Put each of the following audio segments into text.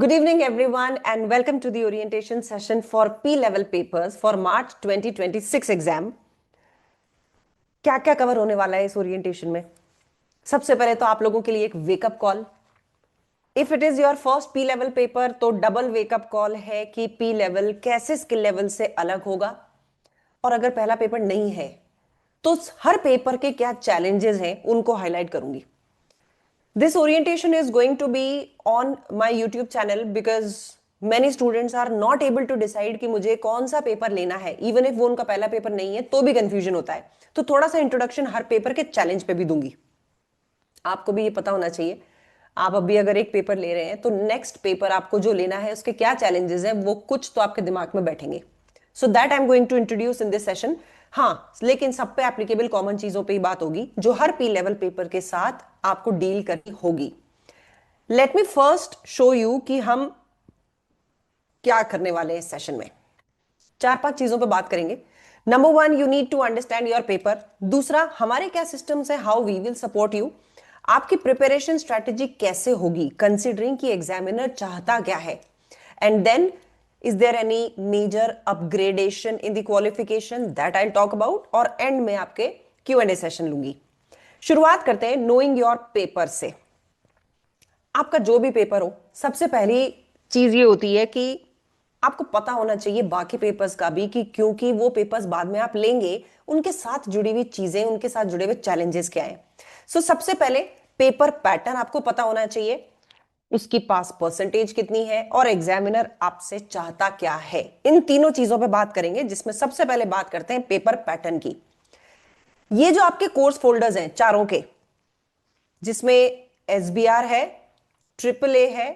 Good evening, everyone, and welcome to the orientation session for P-level papers for March 2026 exam. क्या क्या cover होने वाला है इस ओरिएंटेशन में? सबसे पहले तो आप लोगों के लिए एक wake up call. If it is your first P level paper तो डबल वेकअप कॉल है कि पी लेवल कैसे स्किल लेवल से अलग होगा, और अगर पहला पेपर नहीं है तो हर पेपर के क्या चैलेंजेस हैं उनको हाईलाइट करूंगी। This orientation is going to be on my YouTube channel because many students are not able to decide कि मुझे कौन सा पेपर लेना है, even if वो उनका पहला पेपर नहीं है तो भी कंफ्यूजन होता है। तो थोड़ा सा इंट्रोडक्शन हर पेपर के चैलेंज पे भी दूंगी। आपको भी ये पता होना चाहिए, आप अभी अगर एक पेपर ले रहे हैं तो नेक्स्ट पेपर आपको जो लेना है उसके क्या चैलेंजेस हैं वो कुछ तो आपके दिमाग में बैठेंगे। So that I am going to introduce in this session. हाँ, लेकिन सब पे एप्लीकेबल कॉमन चीजों पे ही बात होगी जो हर पी लेवल पेपर के साथ आपको डील करनी होगी। Let me first show you कि हम क्या करने वाले हैं इस सेशन में। चार पांच चीजों पे बात करेंगे। Number one, you need to understand your paper. दूसरा, हमारे क्या सिस्टम्स है, how we will support you. आपकी प्रिपरेशन स्ट्रेटेजी कैसे होगी कंसिडरिंग कि एग्जामिनर चाहता क्या है। And then, is there any major upgradation in the qualification, that I talk about. और एंड में आपके Q&A सेशन लूंगी। शुरुआत करते हैं नोइंग योर पेपर से। आपका जो भी पेपर हो, सबसे पहली चीज ये होती है कि आपको पता होना चाहिए बाकी पेपर्स का भी, कि क्योंकि वो पेपर्स बाद में आप लेंगे, उनके साथ जुड़ी हुई चीजें, उनके साथ जुड़े हुए चैलेंजेस क्या हैं। सो सबसे पहले पेपर पैटर्न आपको पता होना चाहिए, उसकी पास परसेंटेज कितनी है और एग्जामिनर आपसे चाहता क्या है। इन तीनों चीजों पे बात करेंगे, जिसमें सबसे पहले बात करते हैं पेपर पैटर्न की। ये जो आपके कोर्स फोल्डर्स हैं चारों के, जिसमें SBR है, AAA है,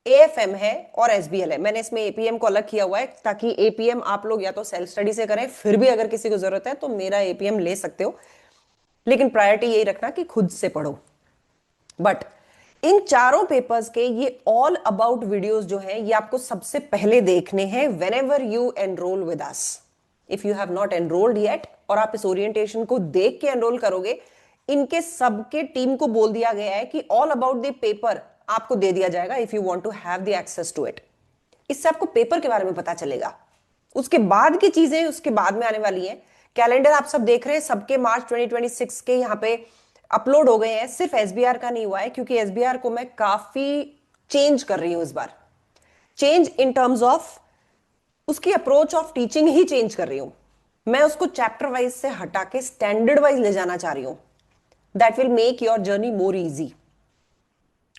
AFM है और SBL है। मैंने इसमें APM को अलग किया हुआ है ताकि APM आप लोग या तो सेल्फ स्टडी से करें, फिर भी अगर किसी को जरूरत है तो मेरा APM ले सकते हो, लेकिन प्रायोरिटी यही रखना कि खुद से पढ़ो। बट इन चारों पेपर्स के ये ऑल अबाउट वीडियोस जो हैं ये आपको सबसे पहले देखने हैं whenever you enrol with us. If you have not enrolled yet और आप इस ओरिएंटेशन को देख के एनरोल करोगे, इनके सबके टीम को बोल दिया गया है कि ऑल अबाउट द पेपर आपको दे दिया जाएगा if you want to have the access to it. इससे आपको पेपर के बारे में पता चलेगा। उसके बाद की चीजें उसके बाद में आने वाली हैं। कैलेंडर आप सब देख रहे हैं, सबके मार्च 2026 के यहाँ पे अपलोड हो गए हैं। सिर्फ SBR का नहीं हुआ है, क्योंकि SBR को मैं काफी चेंज कर रही हूं इस बार। चेंज इन टर्म्स ऑफ उसकी approach of teaching he change कर रही हूं। मैं उसको चैप्टर वाइज से हटा के स्टैंडर्ड वाइज ले जाना चाह रही हूं। That will make your journey more easy.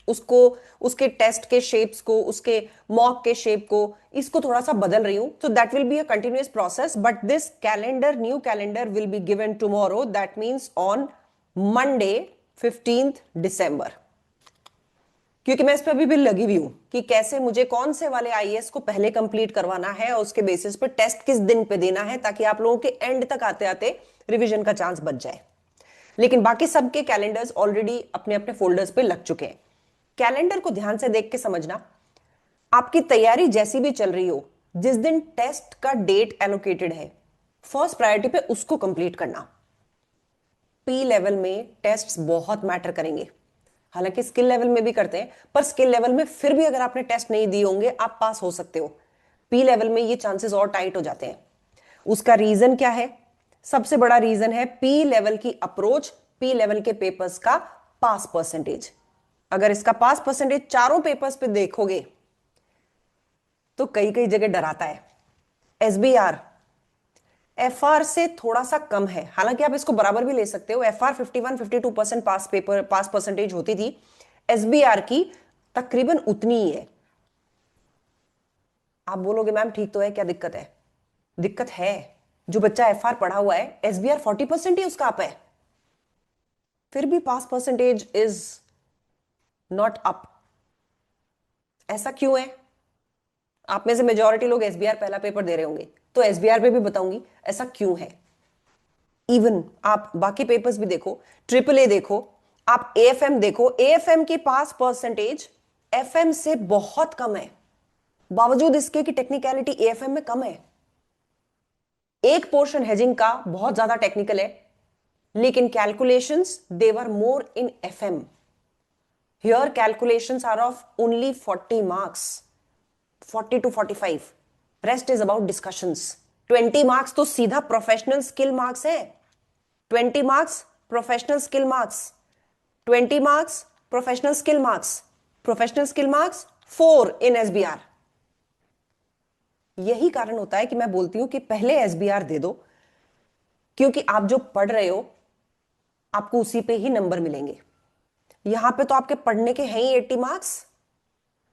उसको, उसके टेस्ट के शेप्स को, उसके मॉक के शेप को, इसको थोड़ा सा बदल रही हूं। तो that will be a continuous process, but this calendar, new calendar will be given tomorrow, that means on Monday 15 दिसंबर। क्योंकि मैं इस पर अभी भी लगी हुई हूं कि कैसे मुझे कौन से वाले IAS को पहले कंप्लीट करवाना है और उसके बेसिस पर टेस्ट किस दिन पे देना है, ताकि आप लोगों के एंड तक आते आते रिवीजन का चांस बच जाए। लेकिन बाकी सबके कैलेंडर्स ऑलरेडी अपने अपने फोल्डर्स पे लग चुके हैं। कैलेंडर को ध्यान से देख के समझना। आपकी तैयारी जैसी भी चल रही हो, जिस दिन टेस्ट का डेट एलोकेटेड है, फर्स्ट प्रायोरिटी पे उसको कंप्लीट करना। पी लेवल में टेस्ट्स बहुत मैटर करेंगे। हालांकि स्किल लेवल में भी करते हैं, पर स्किल लेवल में फिर भी अगर आपने टेस्ट नहीं दिए होंगे आप पास हो सकते हो। पी लेवल में ये चांसेस और टाइट हो जाते हैं। उसका रीजन क्या है? सबसे बड़ा रीजन है पी लेवल की अप्रोच, पी लेवल के पेपर्स का पास परसेंटेज। अगर इसका पास परसेंटेज चारों पेपर्स पे देखोगे तो कई कई जगह डराता है। SBR FR से थोड़ा सा कम है, हालांकि आप इसको बराबर भी ले सकते हो। FR 51-52% पास परसेंटेज होती थी, SBR की तकरीबन उतनी ही है। आप बोलोगे मैम ठीक तो है, क्या दिक्कत है? दिक्कत है। जो बच्चा FR पढ़ा हुआ है, SBR 40% ही उसका अप है, फिर भी पास परसेंटेज इज नॉट अप। ऐसा क्यों है? आप में से मेजॉरिटी लोग SBR पहला पेपर दे रहे होंगे, तो SBR पे भी बताऊंगी ऐसा क्यों है। इवन आप बाकी पेपर्स भी देखो, AAA देखो, आप AFM देखो, AFM की पास परसेंटेज FM से बहुत कम है, बावजूद इसके कि टेक्निकलिटी AFM में कम है। एक पोर्शन हेजिंग का बहुत ज्यादा टेक्निकल है, लेकिन calculations they were more in FM। Here calculations are of only 40 marks, 40 to 45. Rest is about discussions. 20 marks तो सीधा प्रोफेशनल स्किल मार्क्स है. 20 marks professional skill marks. 20 marks professional skill marks. Professional skill marks 4 इन SBR. यही कारण होता है कि मैं बोलती हूं कि पहले SBR दे दो, क्योंकि आप जो पढ़ रहे हो आपको उसी पे ही नंबर मिलेंगे. यहां पे तो आपके पढ़ने के हैं ही 80 मार्क्स,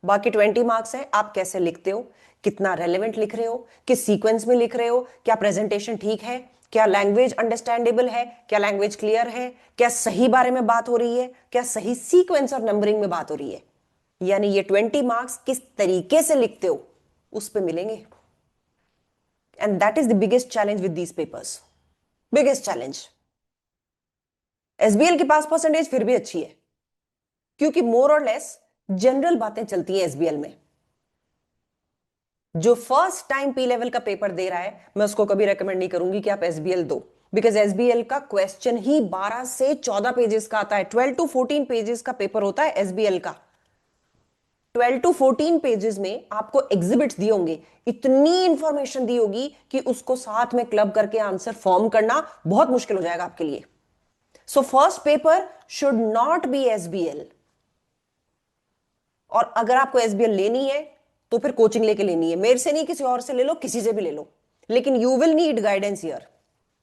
बाकी 20 मार्क्स है. आप कैसे लिखते हो, कितना रेलेवेंट लिख रहे हो, किस सीक्वेंस में लिख रहे हो, क्या प्रेजेंटेशन ठीक है, क्या लैंग्वेज अंडरस्टैंडेबल है, क्या लैंग्वेज क्लियर है, क्या सही बारे में बात हो रही है, क्या सही सीक्वेंस और नंबरिंग में बात हो रही है. यानी ये 20 मार्क्स किस तरीके से लिखते हो उस पे मिलेंगे. And that is the biggest challenge with these papers. Biggest challenge. SBL की पास परसेंटेज फिर भी अच्छी है, क्योंकि मोर और लेस जनरल बातें चलती है SBL में. जो फर्स्ट टाइम P लेवल का पेपर दे रहा है, मैं उसको कभी रेकमेंड नहीं करूंगी कि आप SBL दो, बिकॉज SBL का क्वेश्चन ही 12 से 14 पेजेस का आता है. 12 to 14 पेजेस का पेपर होता है SBL का. 12 to 14 पेजेस में आपको एग्जिबिट्स दिए होंगे, इतनी इंफॉर्मेशन दी होगी कि उसको साथ में क्लब करके आंसर फॉर्म करना बहुत मुश्किल हो जाएगा आपके लिए. So first paper should not B SBL. और अगर आपको SBL लेनी है तो फिर कोचिंग लेके लेनी है. मेरे से नहीं, किसी और से ले लो, किसी से भी ले लो, लेकिन you will need guidance here.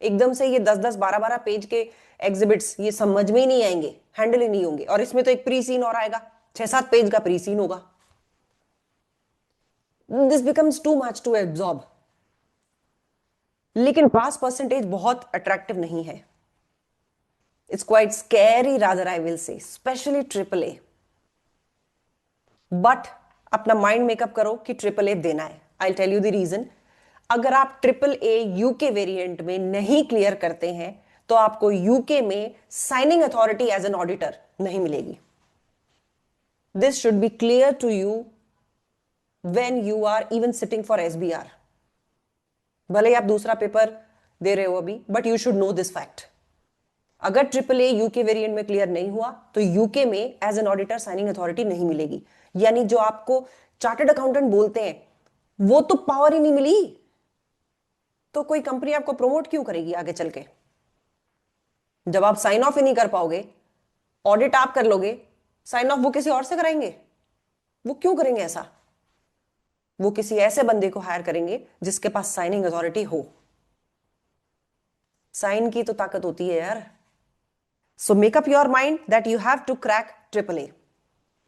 एकदम से ये 10-10 12-12 पेज के एग्जिबिट्स ये समझ में ही नहीं आएंगे, हैंडल ही नहीं होंगे. और इसमें तो एक प्री सीन और आएगा, 6-7 पेज का प्री सीन होगा. This becomes too much to absorb. लेकिन पास परसेंटेज बहुत अट्रैक्टिव नहीं है. It's quite scary rather, I will say, specially AAA. But अपना माइंड मेकअप करो कि AAA देना है. I tell you the reason. अगर आप AAA यूके वेरिएंट में नहीं क्लियर करते हैं तो आपको यूके में signing authority as an auditor नहीं मिलेगी. This should be clear to you when you are even sitting for SBR. भले ही आप दूसरा पेपर दे रहे हो अभी, but you should know this fact. अगर AAA यूके वेरिएंट में क्लियर नहीं हुआ तो यूके में as an auditor signing authority नहीं मिलेगी. यानी जो आपको चार्टर्ड अकाउंटेंट बोलते हैं वो तो पावर ही नहीं मिली, तो कोई कंपनी आपको प्रमोट क्यों करेगी आगे चल के. जब आप साइन ऑफ ही नहीं कर पाओगे, ऑडिट आप कर लोगे, साइन ऑफ वो किसी और से कराएंगे. वो क्यों करेंगे ऐसा? वो किसी ऐसे बंदे को हायर करेंगे जिसके पास साइनिंग अथॉरिटी हो. साइन की तो ताकत होती है यार. So make up your mind that you have to crack AAA.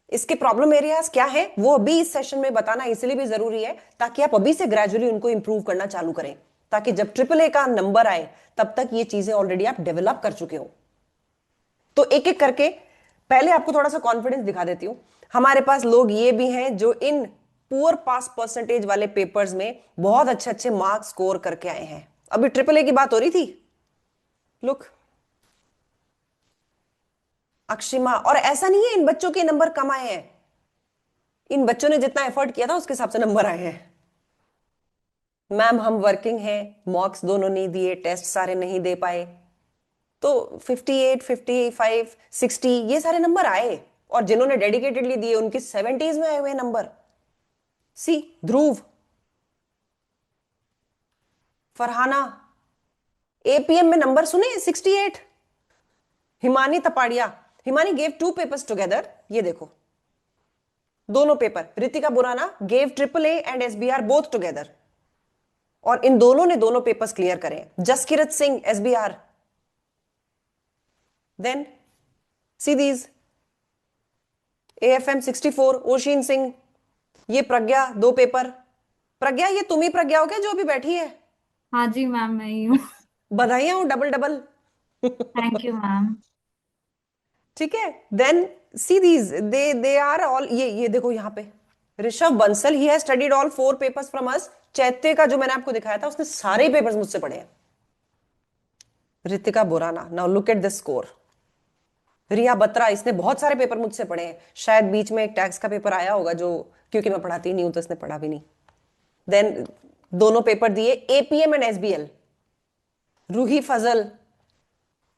इसके प्रॉब्लम एरियाज क्या है वो अभी इस सेशन में बताना इसलिए भी जरूरी है ताकि आप अभी से ग्रेजुअली उनको इंप्रूव करना चालू करें, ताकि जब AAA का नंबर आए तब तक ये चीजें ऑलरेडी आप डेवलप कर चुके हो. तो एक एक करके पहले आपको थोड़ा सा कॉन्फिडेंस दिखा देती हूं. हमारे पास लोग ये भी हैं जो इन पुअर पास परसेंटेज वाले पेपर्स में बहुत अच्छे अच्छे मार्क्स स्कोर करके आए हैं. अभी AAA की बात हो रही थी. लुक, अक्षिमा. और ऐसा नहीं है इन बच्चों के नंबर कम आए हैं, इन बच्चों ने जितना एफर्ट किया था उसके हिसाब से नंबर आए हैं. मैम हम वर्किंग हैं, मॉक्स दोनों नहीं दिए, टेस्ट सारे नहीं दे पाए, तो 58, 55, 60 ये सारे नंबर आए. और जिन्होंने डेडिकेटेडली दिए उनके 70s में आए हुए number. See Dhruv, Farhana, APM में नंबर सुने 68. Himani Tapadia, Himani gave 2 papers together. ये देखो दोनों paper. Ritika Burana gave AAA and SBR both together, और इन दोनों ने दोनों पेपर्स क्लियर करे. Jaskirat Singh SBR. Then see these AFM 64 Oshin Singh. ये प्रज्ञा 2 पेपर. प्रज्ञा ये तुम ही प्रज्ञा हो क्या जो अभी बैठी है? हाँ जी मैम, मैं ही हूँ। बधाइयां हो double double. Thank you ma'am. ठीक है. Then see these they are all. ये देखो यहां पे Rishabh Bansal, he has studied all 4 papers from us. Chaitya का जो मैंने आपको दिखाया था उसने सारे पेपर्स मुझसे पढ़े हैं. Ritika Burana, now look at the score. Riya Batra, इसने बहुत सारे पेपर मुझसे पढ़े हैं. शायद बीच में एक टैक्स का पेपर आया होगा जो, क्योंकि मैं पढ़ाती नहीं हूं तो इसने पढ़ा भी नहीं. देन दोनों पेपर दिए APM एंड SBL. रूही फजल,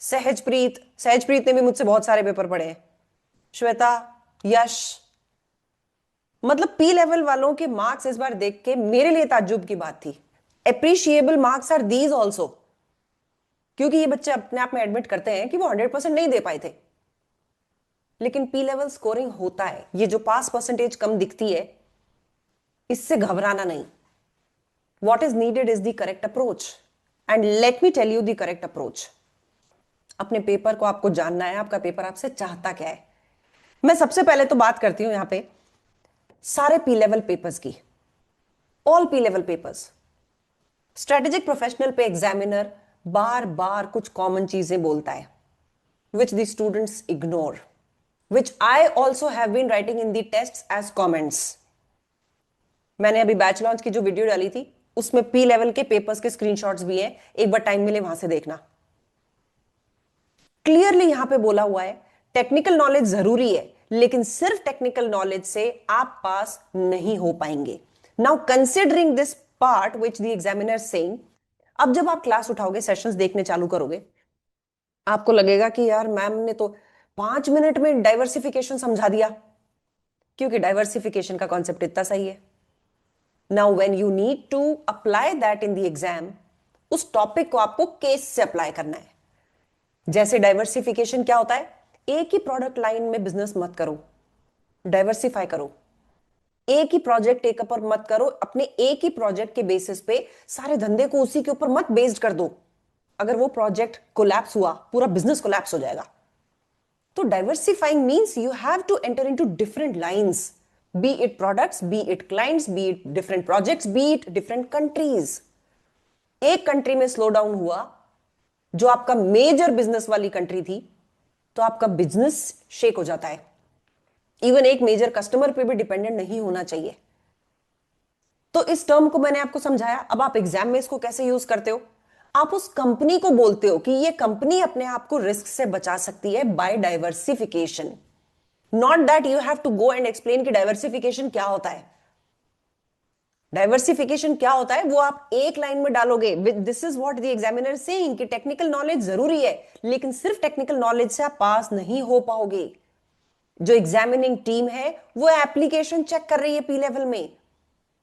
सहजप्रीत ने भी मुझसे बहुत सारे पेपर पढ़े हैं. श्वेता, यश, मतलब पी लेवल वालों के मार्क्स इस बार देख के मेरे लिए ताज्जुब की बात थी। Appreciable marks are these also, क्योंकि ये बच्चे अपने आप में एडमिट करते हैं कि वो 100% नहीं दे पाए थे। लेकिन पी लेवल स्कोरिंग होता है, ये जो पास परसेंटेज कम दिखती है इससे घबराना नहीं। What is needed is the correct approach, and let me tell you the correct approach. अपने पेपर को आपको जानना है, आपका पेपर आपसे चाहता क्या है। मैं सबसे पहले तो बात करती हूं यहां पे सारे पी लेवल पेपर्स की, all P level papers. Strategic professional पे एग्जामिनर बार बार कुछ कॉमन चीजें बोलता है which the students ignore, which I also have been writing in the tests as comments. मैंने अभी बैच लॉन्च की जो वीडियो डाली थी उसमें पी लेवल के पेपर्स के स्क्रीनशॉट्स भी हैं, एक बार टाइम मिले वहां से देखना। क्लियरली यहां पे बोला हुआ है टेक्निकल नॉलेज जरूरी है, लेकिन सिर्फ टेक्निकल नॉलेज से आप पास नहीं हो पाएंगे। Now considering this part which the examiner saying, अब जब आप क्लास उठाओगे, सेशंस देखने चालू करोगे, आपको लगेगा कि यार मैम ने तो 5 मिनट में डाइवर्सिफिकेशन समझा दिया, क्योंकि डाइवर्सिफिकेशन का कॉन्सेप्ट इतना सही है। Now when you need to apply that in the exam, उस टॉपिक को आपको केस से अप्लाई करना है। जैसे डाइवर्सिफिकेशन क्या होता है, एक ही प्रोडक्ट लाइन में बिजनेस मत करो, डाइवर्सिफाई करो। एक ही प्रोजेक्ट टेकअप और मत करो, अपने एक ही प्रोजेक्ट के बेसिस पे सारे धंधे को उसी के ऊपर मत बेस्ड कर दो। अगर वो प्रोजेक्ट कोलैप्स हुआ, पूरा बिजनेस कोलैप्स हो जाएगा। तो diversifying means you have to enter into different lines, be it products, be it clients, be it different projects, be it different countries. एक कंट्री में स्लो डाउन हुआ, जो आपका मेजर बिजनेस वाली कंट्री थी, तो आपका बिजनेस शेक हो जाता है। इवन एक मेजर कस्टमर पे भी डिपेंडेंट नहीं होना चाहिए। तो इस टर्म को मैंने आपको समझाया। अब आप एग्जाम में इसको कैसे यूज करते हो, आप उस कंपनी को बोलते हो कि ये कंपनी अपने आप को रिस्क से बचा सकती है by diversification. Not that you have to go and explain कि डाइवर्सिफिकेशन क्या होता है। डाइवर्सिफिकेशन क्या होता है वो आप एक लाइन में डालोगे, this is what the examiner saying कि टेक्निकल नॉलेज जरूरी है, लेकिन सिर्फ टेक्निकल नॉलेज से आप पास नहीं हो पाओगे। जो एग्जामिनिंग टीम है वो एप्लीकेशन चेक कर रही है पी लेवल में,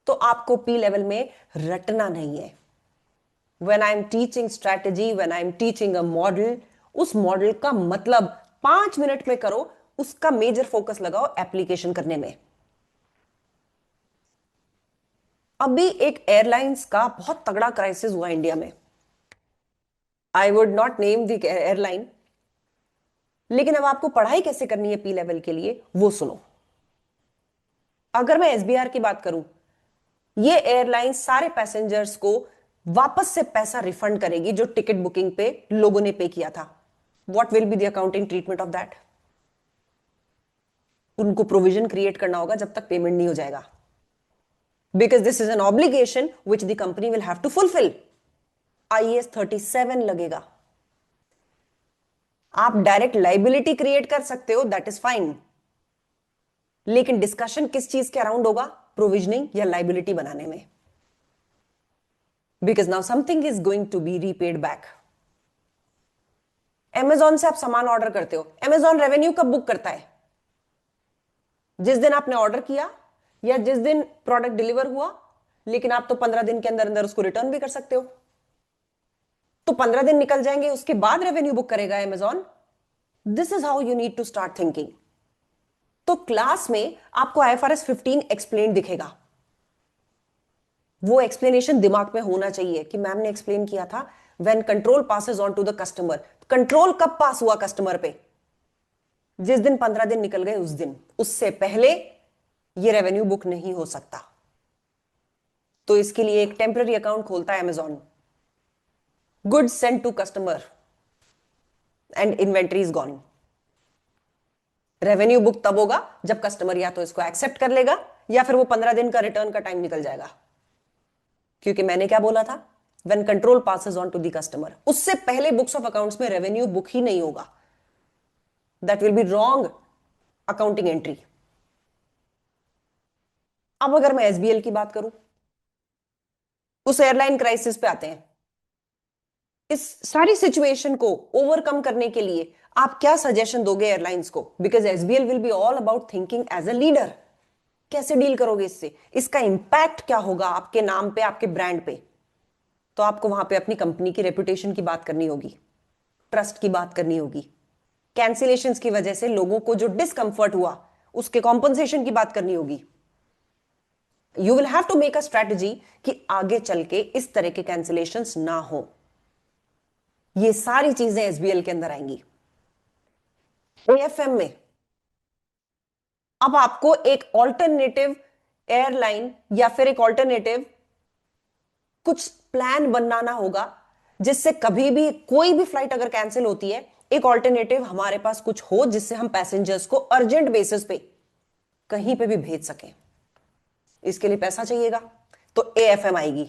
तो आपको पी लेवल में रटना नहीं है। When I am teaching strategy, when I am teaching a model, उस मॉडल का मतलब 5 मिनट में करो, उसका मेजर फोकस लगाओ एप्लीकेशन करने में। अभी एक एयरलाइंस का बहुत तगड़ा क्राइसिस हुआ इंडिया में। I would not name the airline, लेकिन अब आपको पढ़ाई कैसे करनी है पी लेवल के लिए वो सुनो। अगर मैं एसबीआर की बात करूं, ये एयरलाइन सारे पैसेंजर्स को वापस से पैसा रिफंड करेगी जो टिकट बुकिंग पे लोगों ने पे किया था। What will be the accounting treatment of that? उनको प्रोविजन क्रिएट करना होगा जब तक पेमेंट नहीं हो जाएगा, because this is an obligation which the company will have to fulfil. IAS 37 लगेगा। आप डायरेक्ट लाइबिलिटी क्रिएट कर सकते हो, दैट इज फाइन, लेकिन डिस्कशन किस चीज के अराउंड होगा, प्रोविजनिंग या लाइबिलिटी बनाने में। Because now something is going to be repaid back. Amazon से आप सामान ऑर्डर करते हो, Amazon रेवेन्यू कब बुक करता है? जिस दिन आपने ऑर्डर किया या जिस दिन प्रोडक्ट डिलीवर हुआ, लेकिन आप तो 15 दिन के अंदर अंदर उसको रिटर्न भी कर सकते हो। तो 15 दिन निकल जाएंगे, उसके बाद रेवेन्यू बुक करेगा Amazon। This is how you need to start thinking. तो क्लास में आपको IFRS 15 एक्सप्लेन दिखेगा, वो एक्सप्लेनेशन दिमाग में होना चाहिए कि मैम ने एक्सप्लेन किया था when control passes on to the customer. Control कब पास हुआ कस्टमर पे? जिस दिन 15 दिन निकल गए उस दिन, उससे पहले ये रेवेन्यू बुक नहीं हो सकता। तो इसके लिए एक टेम्पररी अकाउंट खोलता है Amazon, goods send to customer and inventory is gone. Revenue book तब होगा जब कस्टमर या तो इसको एक्सेप्ट कर लेगा या फिर वो 15 दिन का रिटर्न का टाइम निकल जाएगा। क्योंकि मैंने क्या बोला था, when control passes on to the customer, उससे पहले बुक्स ऑफ अकाउंट्स में रेवेन्यू बुक ही नहीं होगा। That will be wrong accounting entry. अब अगर मैं SBL की बात करूं, उस एयरलाइन क्राइसिस पे आते हैं। इस सारी सिचुएशन को ओवरकम करने के लिए आप क्या सजेशन दोगे एयरलाइंस को? Because SBL will be all about thinking as a leader. कैसे डील करोगे इससे? इसका इंपैक्ट क्या होगा आपके नाम पे, आपके ब्रांड पे? तो आपको वहां पे अपनी कंपनी की रेपुटेशन की बात करनी होगी, ट्रस्ट की बात करनी होगी, कैंसिलेशंस की वजह से लोगों को जो डिस्कंफर्ट हुआ उसके कॉम्पनसेशन की बात करनी होगी। You will have to make a strategy कि आगे चल के इस तरह के कैंसिलेशंस ना हो। ये सारी चीजें एसबीएल के अंदर आएंगी। एएफएम में अब आपको एक ऑल्टरनेटिव एयरलाइन या फिर एक ऑल्टरनेटिव कुछ प्लान बनाना होगा जिससे कभी भी कोई भी फ्लाइट अगर कैंसिल होती है, एक ऑल्टरनेटिव हमारे पास कुछ हो जिससे हम पैसेंजर्स को अर्जेंट बेसिस पे कहीं पे भी भेज सकें। इसके लिए पैसा चाहिएगा, तो एएफएम आएगी।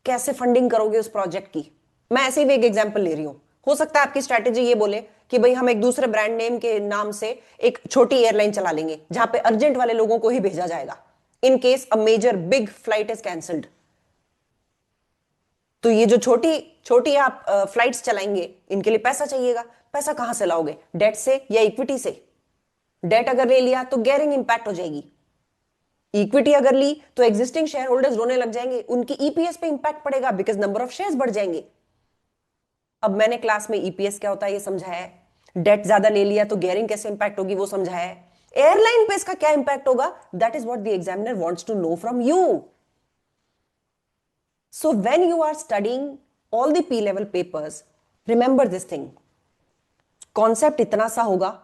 कैसे फंडिंग करोगे उस प्रोजेक्ट की? मैं ऐसे ही एक एग्जांपल ले रही हूं। हो सकता है आपकी स्ट्रैटेजी ये बोले कि भाई हम एक दूसरे ब्रांड नेम के नाम से एक छोटी एयरलाइन चला लेंगे जहां पे अर्जेंट वाले लोगों को ही भेजा जाएगा in case a major big flight is cancelled. तो ये जो छोटी छोटी आप फ्लाइट्स चलाएंगे, इनके लिए पैसा चाहिएगा। पैसा कहां से लाओगे? डेट से या इक्विटी से? डेट अगर ले लिया तो गेयरिंग इंपैक्ट हो जाएगी। इक्विटी अगर ली तो एग्जिस्टिंग शेयर होल्डर्स रोने लग जाएंगे, उनकी ईपीएस पे इंपैक्ट पड़ेगा बिकॉज नंबर ऑफ शेयर्स बढ़ जाएंगे। अब मैंने क्लास में ईपीएस क्या होता है ये समझाया है, डेट ज्यादा ले लिया तो गेयरिंग कैसे इंपैक्ट होगी वो समझाया है, एयरलाइन पे इसका क्या इंपैक्ट होगा, that is what the examiner wants to know from you. So when you are studying all the P level papers, remember this thing, concept इतना सा होगा,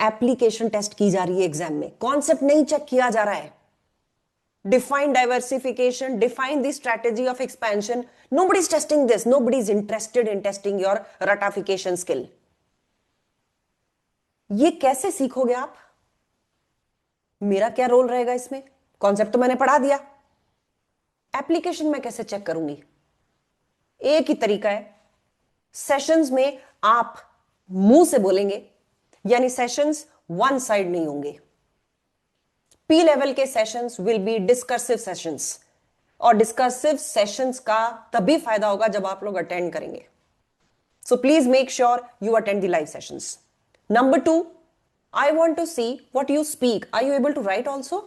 एप्लीकेशन टेस्ट की जा रही है एग्जाम में, कॉन्सेप्ट नहीं चेक किया जा रहा है। Define diversification, define the strategy of expansion. Nobody's testing this. Nobody's interested in testing your ratification skill. ये कैसे सीखोगे आप? मेरा क्या रोल रहेगा इसमें? कॉन्सेप्ट तो मैंने पढ़ा दिया, एप्लीकेशन में कैसे चेक करूंगी? एक ही तरीका है, सेशंस में आप मुंह से बोलेंगे, यानी सेशंस वन साइड नहीं होंगे। पी लेवल के sessions will be discursive sessions, और डिस्कर्सिव सेशंस का तभी फायदा होगा जब आप लोग अटेंड करेंगे। So please make sure you attend the live sessions. Number 2, I want to see what you speak. Are you able to write also?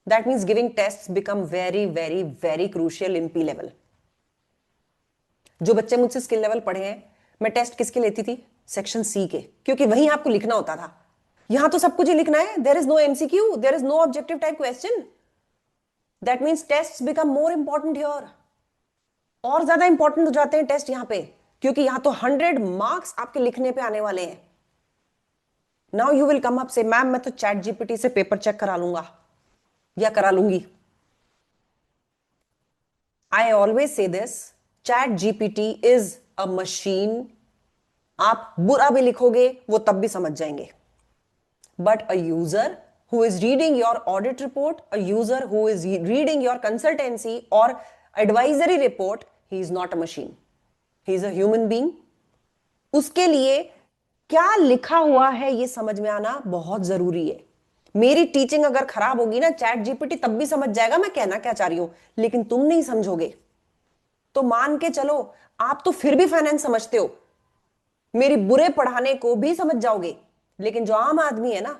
That means giving tests become very, very, very crucial in P level. जो बच्चे मुझसे skill level पढ़े हैं, मैं test किसके लेती थी? Section C के, क्योंकि वहीं आपको लिखना होता था। यहां तो सब कुछ ही लिखना है, there is no MCQ, there is no objective type question. That means test become more important here, और ज्यादा इंपॉर्टेंट हो जाते हैं टेस्ट यहां पे, क्योंकि यहां तो 100 मार्क्स आपके लिखने पे आने वाले हैं। Now you will come up से, मैम मैं तो चैट जीपीटी से पेपर चेक करा लूंगा या करा लूंगी। I always say this, chat GPT is a machine. आप बुरा भी लिखोगे वो तब भी समझ जाएंगे, but a user who is reading your audit report, a user who is reading your consultancy or advisory report, he is not a machine, he is a human being. उसके लिए क्या लिखा हुआ है ये समझ में आना बहुत जरूरी है। मेरी टीचिंग अगर खराब होगी ना, चैट जीपीटी तब भी समझ जाएगा मैं कहना क्या चाह रही हूं, लेकिन तुम नहीं समझोगे तो मान के चलो आप तो फिर भी फाइनेंस समझते हो, मेरी बुरे पढ़ाने को भी समझ जाओगे, लेकिन जो आम आदमी है ना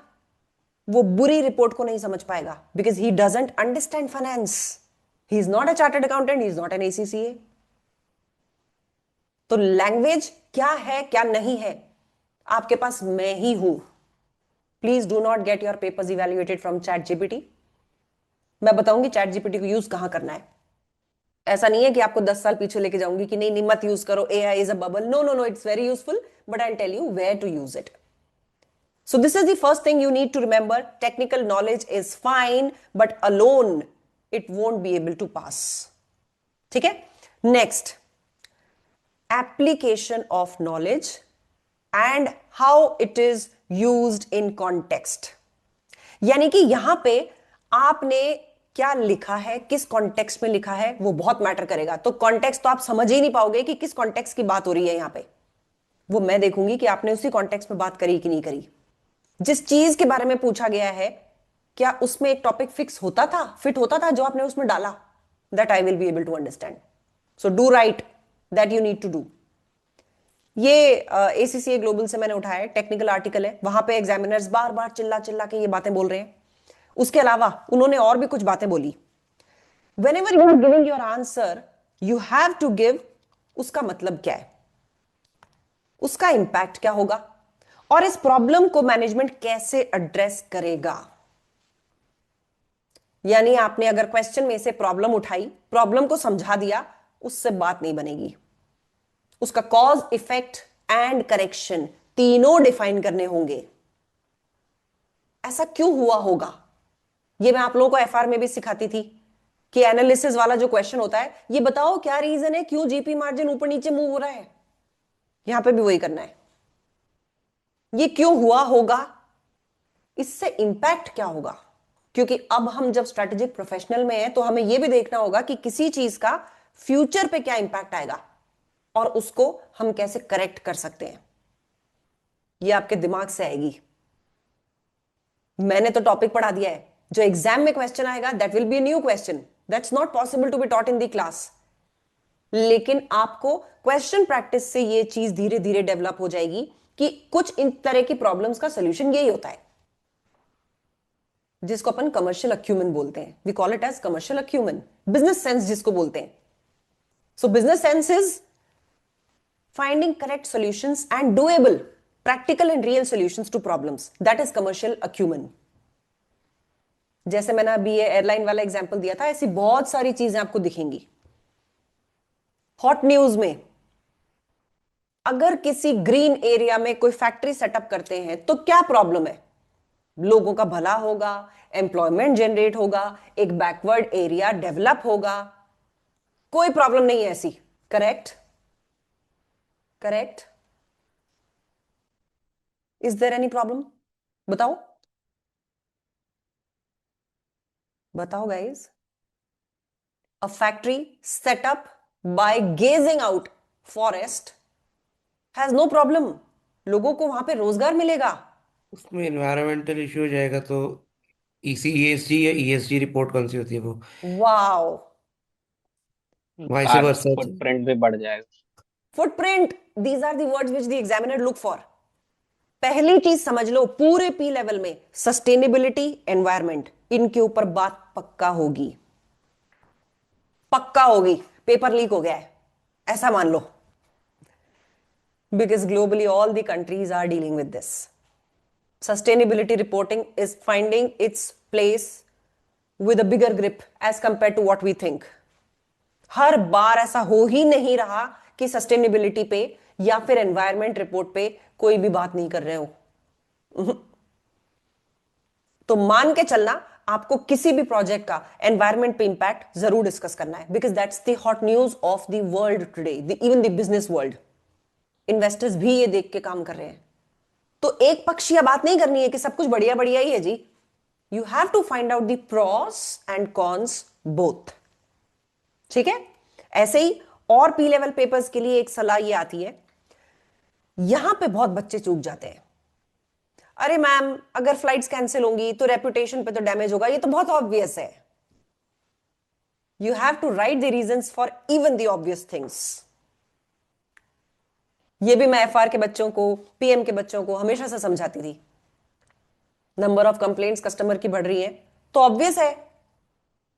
वो बुरी रिपोर्ट को नहीं समझ पाएगा, because he doesn't understand finance, he is not a chartered accountant, he is not an ACCA. तो लैंग्वेज क्या है क्या नहीं है आपके पास मैं ही हूं। Please do not get your papers evaluated from chat GPT. मैं बताऊंगी चैट जीपीटी को यूज कहां करना है। ऐसा नहीं है कि आपको 10 साल पीछे लेके जाऊंगी कि नहीं नहीं मत यूज करो, AI is a bubble. No no no, it's very useful, but I tell you where to use it. So this is the first thing you need to remember. Technical knowledge is fine, but alone it won't be able to pass. ठीक है? Next, application of knowledge and how it is used in context. यानी कि यहां पे आपने क्या लिखा है, किस कॉन्टेक्स्ट में लिखा है, वो बहुत मैटर करेगा। तो कॉन्टेक्स्ट तो आप समझ ही नहीं पाओगे कि किस कॉन्टेक्स्ट की बात हो रही है यहां पे। वो मैं देखूंगी कि आपने उसी कॉन्टेक्स्ट में बात करी कि नहीं करी। जिस चीज के बारे में पूछा गया है, क्या उसमें एक टॉपिक फिक्स होता था, फिट होता था जो आपने उसमें डाला? That I will be able to understand. So do right that you need to do. ये ACCA ग्लोबल से मैंने उठाया है, टेक्निकल आर्टिकल है, वहां पे एग्जामिनर्स बार बार चिल्ला चिल्ला के ये बातें बोल रहे हैं। उसके अलावा उन्होंने और भी कुछ बातें बोली। whenever you are giving your answer you have to give उसका मतलब क्या है, उसका इंपैक्ट क्या होगा, और इस प्रॉब्लम को मैनेजमेंट कैसे एड्रेस करेगा। यानी आपने अगर क्वेश्चन में से प्रॉब्लम उठाई, प्रॉब्लम को समझा दिया, उससे बात नहीं बनेगी। उसका कॉज इफेक्ट एंड करेक्शन तीनों डिफाइन करने होंगे। ऐसा क्यों हुआ होगा, ये मैं आप लोगों को FR में भी सिखाती थी कि एनालिसिस वाला जो क्वेश्चन होता है, ये बताओ क्या रीजन है क्यों जीपी मार्जिन ऊपर नीचे मूव हो रहा है। यहां पे भी वही करना है, ये क्यों हुआ होगा, इससे इंपैक्ट क्या होगा। क्योंकि अब हम जब स्ट्रेटेजिक प्रोफेशनल में हैं तो हमें यह भी देखना होगा कि किसी चीज का फ्यूचर पे क्या इंपैक्ट आएगा और उसको हम कैसे करेक्ट कर सकते हैं। यह आपके दिमाग से आएगी। मैंने तो टॉपिक पढ़ा दिया है, जो एग्जाम में क्वेश्चन आएगा that will be a new question, that's not possible to be taught in the class. लेकिन आपको क्वेश्चन प्रैक्टिस से यह चीज धीरे धीरे डेवलप हो जाएगी कि कुछ इन तरह की प्रॉब्लम्स का सोल्यूशन यही होता है, जिसको अपन कमर्शियल अक्यूमेन बोलते हैं। We call it as commercial acumen, business sense जिसको बोलते हैं। So business sense is finding correct solutions and doable, practical and real solutions to problems. That is commercial acumen. जैसे मैंने अभी ये एयरलाइन वाला एग्जांपल दिया था, ऐसी बहुत सारी चीजें आपको दिखेंगी। हॉट न्यूज में अगर किसी ग्रीन एरिया में कोई फैक्ट्री सेटअप करते हैं तो क्या प्रॉब्लम है, लोगों का भला होगा, एम्प्लॉयमेंट जनरेट होगा, एक बैकवर्ड एरिया डेवलप होगा, कोई प्रॉब्लम नहीं है ऐसी। Correct, correct. Is there any problem, बताओ, बताओ guys. A factory set up by gazing out forest has no problem. लोगों को वहां पे रोजगार मिलेगा। उसमें इन्वायरमेंटल इश्यू हो जाएगा तो ESG या ESG रिपोर्ट कौन सी होती है वो, wow, vice carbon versa. Footprint भी बढ़ जाएगा। Footprint, these are the words which the examiner look for. पहली चीज समझ लो, पूरे P लेवल में सस्टेनेबिलिटी, एनवायरमेंट, इनके ऊपर बात पक्का होगी, पक्का होगी। पेपर लीक हो गया है ऐसा मान लो, because globally all the countries are dealing with this. Sustainability reporting is finding its place with a bigger grip as compared to what we think. हर बार ऐसा हो ही नहीं रहा कि सस्टेनेबिलिटी पे या फिर एनवायरमेंट रिपोर्ट पे कोई भी बात नहीं कर रहे हो। तो मान के चलना, आपको किसी भी प्रोजेक्ट का एनवायरमेंट पे इंपैक्ट जरूर डिस्कस करना है, because that's the hot news of the world today, even the business world. Investors भी ये देख के काम कर रहे हैं। तो एक पक्षीय बात नहीं करनी है कि सब कुछ बढ़िया बढ़िया ही है जी। You have to find out the pros and cons both. ठीक है, ऐसे ही और P लेवल पेपर्स के लिए एक सलाह ये आती है, यहां पे बहुत बच्चे चूक जाते हैं। अरे मैम, अगर फ्लाइट्स कैंसिल होंगी तो रेपुटेशन पे तो डैमेज होगा, ये तो बहुत ऑब्वियस है। You have to write the reasons for even the obvious things. ये भी मैं FR के बच्चों को, PM के बच्चों को हमेशा से समझाती थी। नंबर ऑफ कंप्लेंट्स कस्टमर की बढ़ रही है तो ऑब्वियस है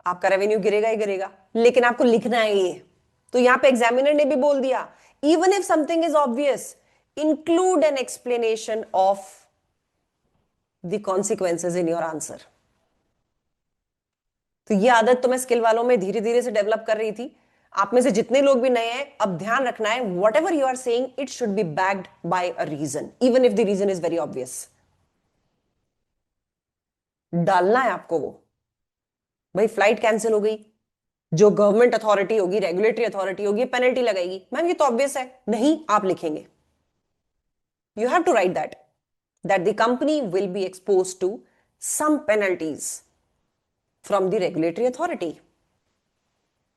आपका रेवेन्यू गिरेगा ही गिरेगा, लेकिन आपको लिखना है ये। तो यहां पे एग्जामिनर ने भी बोल दिया, even if something is obvious, include an explanation of the consequences in your answer. तो ये आदत तो मैं स्किल वालों में धीरे धीरे से डेवलप कर रही थी। आप में से जितने लोग भी नए हैं, अब ध्यान रखना है, whatever you are saying it should be backed by a reason, even if the reason is very obvious. डालना है आपको वो। भाई फ्लाइट कैंसिल हो गई, जो गवर्नमेंट अथॉरिटी होगी, रेगुलेटरी अथॉरिटी होगी, पेनल्टी लगाएगी। मैम ये तो ऑब्वियस है, नहीं, आप लिखेंगे, you have to write that the company will be expose to some penalties from the regulatory authority.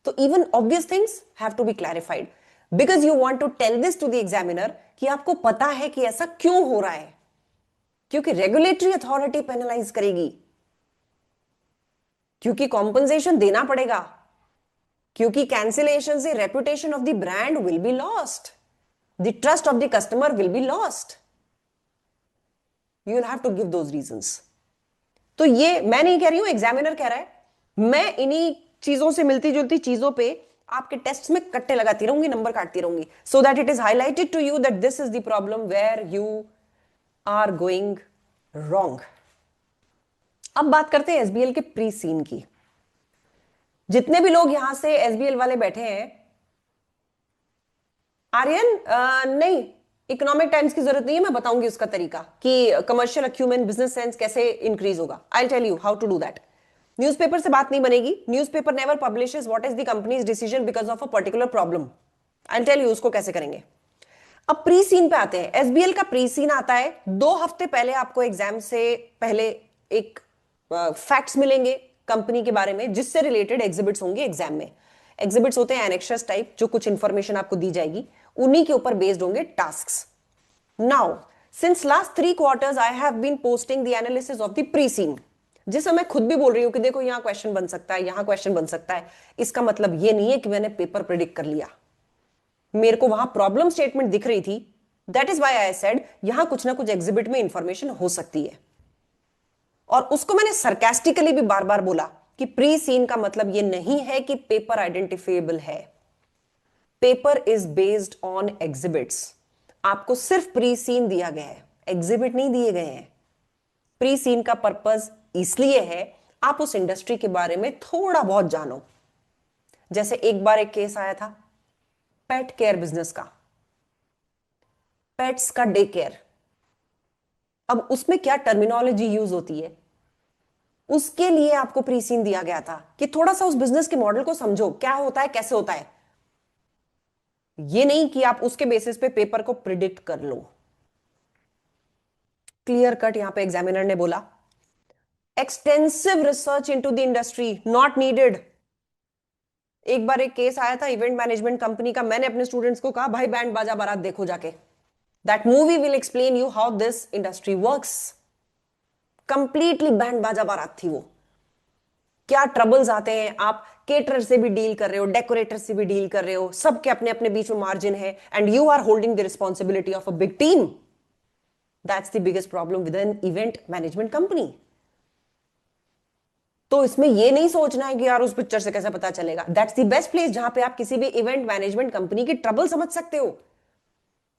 तो even obvious things have to be clarified, because you want to tell this to the examiner कि आपको पता है कि ऐसा क्यों हो रहा है, क्योंकि रेगुलेटरी अथॉरिटी पेनलाइज करेगी, क्योंकि कॉम्पनसेशन देना पड़ेगा, क्योंकि कैंसिलेशन से reputation of the brand will be lost. The trust of the customer will be lost. You will have to give those reasons. तो ये मैं नहीं कह रही हूं, एग्जामिनर कह रहा है. मैं इन्हीं चीजों से मिलती जुलती चीजों पे आपके टेस्ट में कट्टे लगाती रहूंगी, नंबर काटती रहूंगी, so that it is highlighted to you that this is the problem where you are going wrong. अब बात करते हैं एसबीएल के प्री सीन की. जितने भी लोग यहां से एसबीएल वाले बैठे हैं, आर्यन नहीं, इकोनॉमिक टाइम्स की जरूरत नहीं है, मैं बताऊंगी उसका तरीका कि कमर्शियल अक्यूमेंट बिजनेस सेंस कैसे इंक्रीज होगा. I tell you how to do that. Newspaper से बात नहीं बनेगी. Newspaper never publishes what is the company's decision because of a particular problem. I tell you उसको कैसे करेंगे. अब प्री सीन पे आते हैं. एसबीएल का प्री सीन आता है 2 हफ्ते पहले. आपको एग्जाम से पहले एक फैक्ट्स मिलेंगे कंपनी के बारे में जिससे रिलेटेड एग्जिबिट्स होंगे एग्जाम में. एग्जिबिट्स होते हैं एनेक्शस टाइप, जो कुछ इंफॉर्मेशन आपको दी जाएगी, उन्हीं के ऊपर बेस्ड होंगे tasks. Now since last 3 quarters I have been posting the analysis of the pre seen. जिसे मैं खुद भी बोल रही हूं कि देखो यहां क्वेश्चन बन सकता है, यहां क्वेश्चन बन सकता है. इसका मतलब यह नहीं है कि मैंने पेपर प्रिडिक्ट कर लिया. मेरे को वहां प्रॉब्लम स्टेटमेंट दिख रही थी. That is why I said यहां कुछ ना कुछ एग्जिबिट में इंफॉर्मेशन हो सकती है. और उसको मैंने सरकास्टिकली भी बार बार बोला कि प्री सीन का मतलब यह नहीं है कि पेपर आइडेंटिफिएबल है. Paper is based on exhibits. आपको सिर्फ प्री सीन दिया गया है, एग्जिबिट नहीं दिए गए हैं. प्री सीन का पर्पस इसलिए है आप उस इंडस्ट्री के बारे में थोड़ा बहुत जानो. जैसे एक बार एक केस आया था पेट केयर बिजनेस का, पेट्स का डे केयर. अब उसमें क्या टर्मिनोलॉजी यूज होती है, उसके लिए आपको प्री सीन दिया गया था कि थोड़ा सा उस बिजनेस के मॉडल को समझो, क्या होता है, कैसे होता है. ये नहीं कि आप उसके बेसिस पे पेपर को प्रिडिक्ट कर लो. क्लियर कट यहां पे एग्जामिनर ने बोला extensive research into the industry not needed. एक बार एक केस आया था इवेंट मैनेजमेंट कंपनी का. मैंने अपने स्टूडेंट्स को कहा भाई बैंड बाजा बारात देखो जाके. That movie will explain you how this industry works. Completely band बाजा बारात थी वो. क्या ट्रबल्स आते हैं, आप केटरर से भी डील कर रहे हो, डेकोरेटर से भी डील कर रहे हो, सबके अपने अपने बीच में मार्जिन है, and you are holding the responsibility of a big team. That's the biggest problem with an event management company. तो इसमें यह नहीं सोचना है कि यार उस पिक्चर से कैसे पता चलेगा. दैट्स द बेस्ट प्लेस जहां पे आप किसी भी इवेंट मैनेजमेंट कंपनी की ट्रबल समझ सकते हो.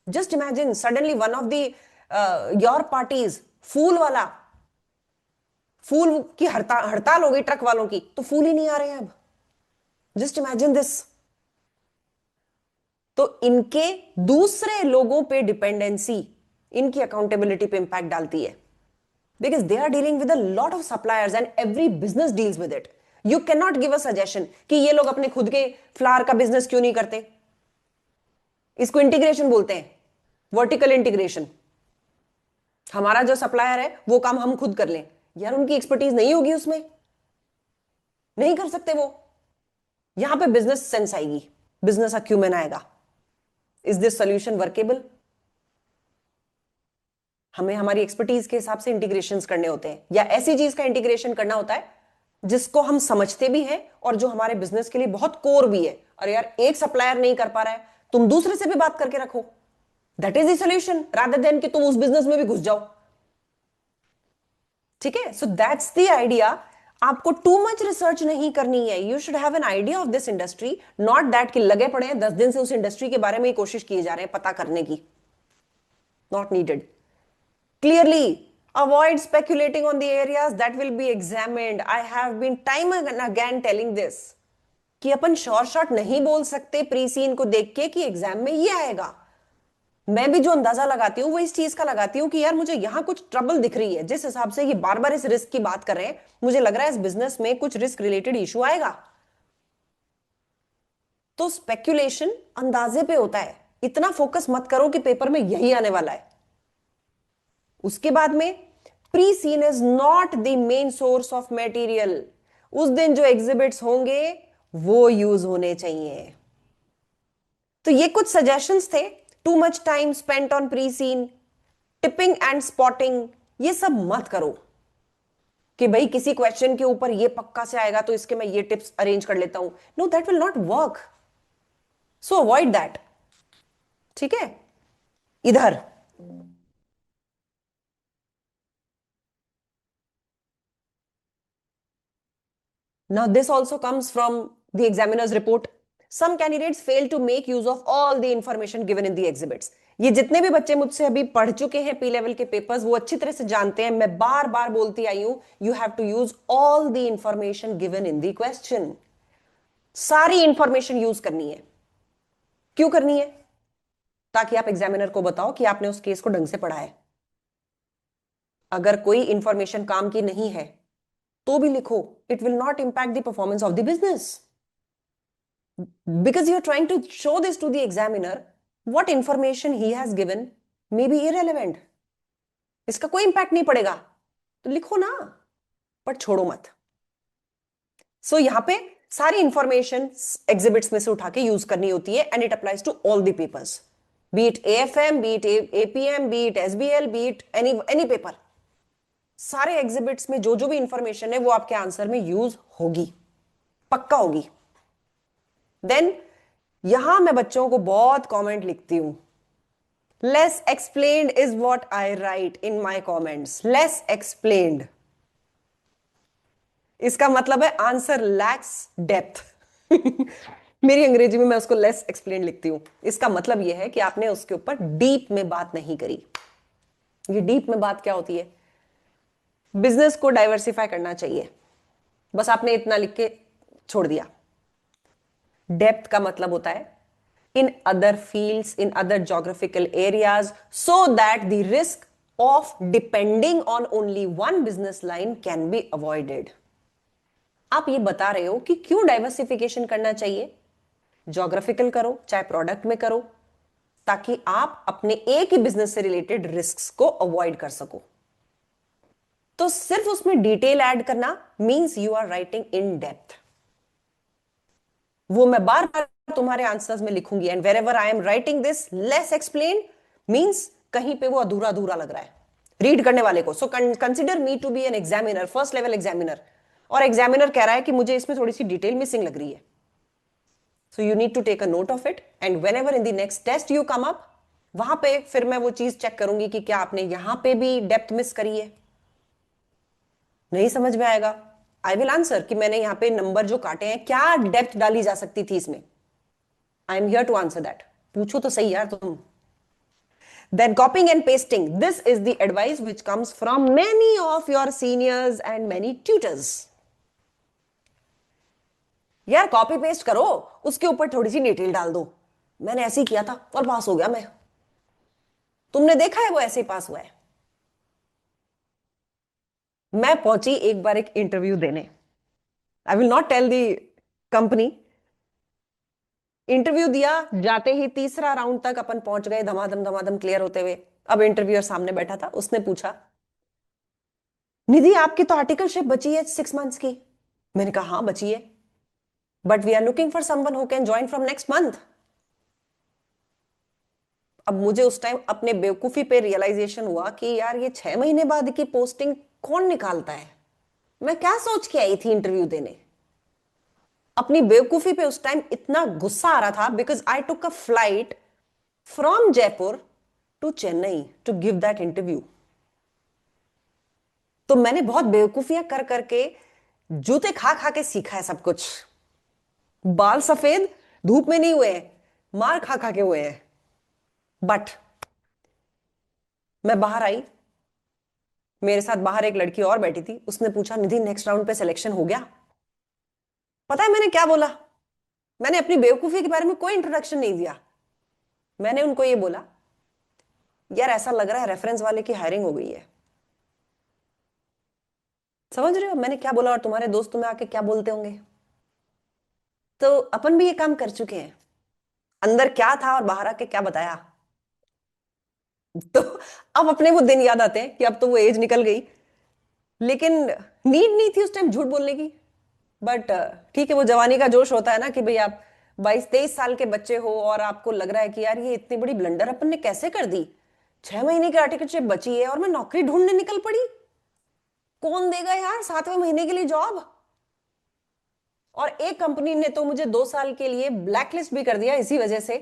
Just imagine suddenly one of the your parties फूल वाला, फूल की हड़ताल हो गई ट्रक वालों की, तो फूल ही नहीं आ रहे हैं अब. Just imagine this. तो इनके दूसरे लोगों पे डिपेंडेंसी इनकी अकाउंटेबिलिटी पे इंपैक्ट डालती है. Because they are dealing with a lot of suppliers and every business deals with it. You can not give a suggestion कि ये लोग अपने खुद के फ्लावर का बिजनेस क्यों नहीं करते. इसको इंटीग्रेशन बोलते हैं, वर्टिकल इंटीग्रेशन. हमारा जो सप्लायर है वो काम हम खुद कर लें. यार उनकी एक्सपर्टीज नहीं होगी उसमें, नहीं कर सकते वो. यहां पे बिजनेस सेंस आएगी, बिजनेस अक्यूमेन आएगा. Is this solution workable. हमें हमारी एक्सपर्टीज के हिसाब से इंटीग्रेशंस करने होते हैं, या ऐसी चीज का इंटीग्रेशन करना होता है जिसको हम समझते भी हैं और जो हमारे बिजनेस के लिए बहुत कोर भी है. और यार एक सप्लायर नहीं कर पा रहा है, तुम दूसरे से भी बात करके रखो. That is the solution rather than कि तुम उस बिजनेस में भी घुस जाओ. ठीक है. So that's the idea. आपको टू मच रिसर्च नहीं करनी है. You should have an idea of this industry, not that कि लगे पड़े हैं 10 दिन से उस इंडस्ट्री के बारे में ही कोशिश किए जा रहे हैं पता करने की. Not needed. Clearly, avoid speculating on the areas that will be examined. I have been time and again telling this कि अपन शॉर्ट शॉर्ट नहीं बोल सकते प्री सीन को देख के कि एग्जाम में ये आएगा. मैं भी जो अंदाजा लगाती हूं वो इस चीज का लगाती हूं कि यार मुझे यहां कुछ ट्रबल दिख रही है. जिस हिसाब से ये बार बार इस रिस्क की बात कर रहे हैं, मुझे लग रहा है इस बिजनेस में कुछ रिस्क रिलेटेड इशू आएगा. तो स्पेक्यूलेशन अंदाजे पे होता है. इतना फोकस मत करो कि पेपर में यही आने वाला है. उसके बाद में pre seen is not the main source of material. उस दिन जो एग्जिबिट्स होंगे वो यूज होने चाहिए. तो ये कुछ सजेशंस थे. Too much time spent on pre seen, tipping and spotting, ये सब मत करो कि भाई किसी क्वेश्चन के ऊपर ये पक्का से आएगा तो इसके मैं ये टिप्स अरेंज कर लेता हूं. No, that will not work. So avoid that. ठीक है. इधर now this also comes from the examiner's report. Some candidates fail to make use of all the information given in the exhibits. ये जितने भी बच्चे मुझसे अभी पढ़ चुके हैं पी लेवल के पेपर्स वो अच्छी तरह से जानते हैं, मैं बार बार बोलती आई हूं, you have to use all the information given in the question. सारी इंफॉर्मेशन यूज करनी है. क्यों करनी है? ताकि आप एग्जामिनर को बताओ कि आपने उस केस को ढंग से पढ़ा है. अगर कोई इंफॉर्मेशन काम की नहीं है तो भी लिखो, it will not impact the performance of the business, because you are trying to show this to the examiner what information he has given may be irrelevant. इसका कोई इंपैक्ट नहीं पड़ेगा तो लिखो ना, पर छोड़ो मत. सो यहां पे सारी इंफॉर्मेशन एग्जिबिट्स में से उठा के यूज करनी होती है, and it applies to all the papers, be it AFM, be it APM, be it SBL, be it any paper. सारे एग्जिबिट्स में जो जो भी इंफॉर्मेशन है वो आपके आंसर में यूज होगी, पक्का होगी. देन यहां मैं बच्चों को बहुत कमेंट लिखती हूं. Less explained is what I right in my comments. Less explained इसका मतलब है आंसर लैक्स डेप्थ. मेरी अंग्रेजी में मैं उसको लेस एक्सप्लेन्ड लिखती हूं. इसका मतलब यह है कि आपने उसके ऊपर डीप में बात नहीं करी. ये डीप में बात क्या होती है? बिजनेस को डाइवर्सिफाई करना चाहिए, बस आपने इतना लिख के छोड़ दिया. डेप्थ का मतलब होता है in other fields, in other geographical areas, so that the risk of depending on only one business line can be avoided. आप ये बता रहे हो कि क्यों डाइवर्सिफिकेशन करना चाहिए. ज्योग्राफिकल करो चाहे प्रोडक्ट में करो, ताकि आप अपने एक ही बिजनेस से रिलेटेड रिस्क को अवॉइड कर सको. तो सिर्फ उसमें डिटेल ऐड करना means you are writing in depth. वो मैं बार बार तुम्हारे आंसर्स में लिखूंगी, and wherever I am writing this less explain means कहीं पे वो अधूरा अधूरा लग रहा है रीड करने वाले को. So consider me to be an examiner, first level examiner, और एग्जामिनर कह रहा है कि मुझे इसमें थोड़ी सी डिटेल मिसिंग लग रही है. So you need to take a note of it, and whenever in the next test you come up, वहां पे फिर मैं वो चीज चेक करूंगी कि क्या आपने यहां पे भी डेप्थ मिस करी है. नहीं समझ में आएगा, आई विल आंसर कि मैंने यहां पे नंबर जो काटे हैं क्या डेप्थ डाली जा सकती थी इसमें. I am here to answer that. पूछो तो सही यार तुम. Then copying and pasting, this is the advice which comes from many of your seniors and many tutors. यार कॉपी पेस्ट करो, उसके ऊपर थोड़ी सी डिटेल डाल दो. मैंने ऐसे ही किया था और पास हो गया मैं. तुमने देखा है वो ऐसे ही पास हुआ है. मैं पहुंची एक बार एक इंटरव्यू देने, I will not tell the company. Interview दिया, जाते ही तीसरा राउंड तक अपन पहुंच गए, धमाधम क्लियर होते हुए. अब इंटरव्यूअर सामने बैठा था, उसने पूछा, निधि आपकी तो आर्टिकलशिप बची है 6 मंथ्स की. मैंने कहा हाँ बची है, but we are looking for someone who can join from next month. अब मुझे उस टाइम अपने बेवकूफी पे रियलाइजेशन हुआ कि यार ये 6 महीने बाद की पोस्टिंग कौन निकालता है. मैं क्या सोच के आई थी इंटरव्यू देने. अपनी बेवकूफी पे उस टाइम इतना गुस्सा आ रहा था, because I took a flight from Jaipur to Chennai to give that interview. तो मैंने बहुत बेवकूफियां कर करके, जूते खा खा के सीखा है सब कुछ. बाल सफेद धूप में नहीं हुए हैं, मार खा खा के हुए हैं. बट मैं बाहर आई, मेरे साथ बाहर एक लड़की और बैठी थी. उसने पूछा, निधि नेक्स्ट राउंड पे सिलेक्शन हो गया? पता है मैंने क्या बोला? मैंने अपनी बेवकूफी के बारे में कोई इंट्रोडक्शन नहीं दिया. मैंने उनको ये बोला, यार ऐसा लग रहा है रेफरेंस वाले की हायरिंग हो गई है. समझ रहे हो मैंने क्या बोला, और तुम्हारे दोस्त तुम्हें आके क्या बोलते होंगे. तो अपन भी ये काम कर चुके हैं, अंदर क्या था और बाहर आके क्या बताया. तो अब अपने वो दिन याद आते हैं कि अब तो वो एज निकल गई, लेकिन नीड नहीं थी उस टाइम झूठ बोलने की. बट ठीक है, वो जवानी का जोश होता है ना कि भाई आप 22-23 साल के बच्चे हो और आपको लग रहा है कि यार ये इतनी बड़ी ब्लंडर अपन ने कैसे कर दी. 6 महीने की आर्टिकलशिप बची है और मैं नौकरी ढूंढने निकल पड़ी. कौन देगा यार 7वें महीने के लिए जॉब. और एक कंपनी ने तो मुझे 2 साल के लिए ब्लैकलिस्ट भी कर दिया इसी वजह से,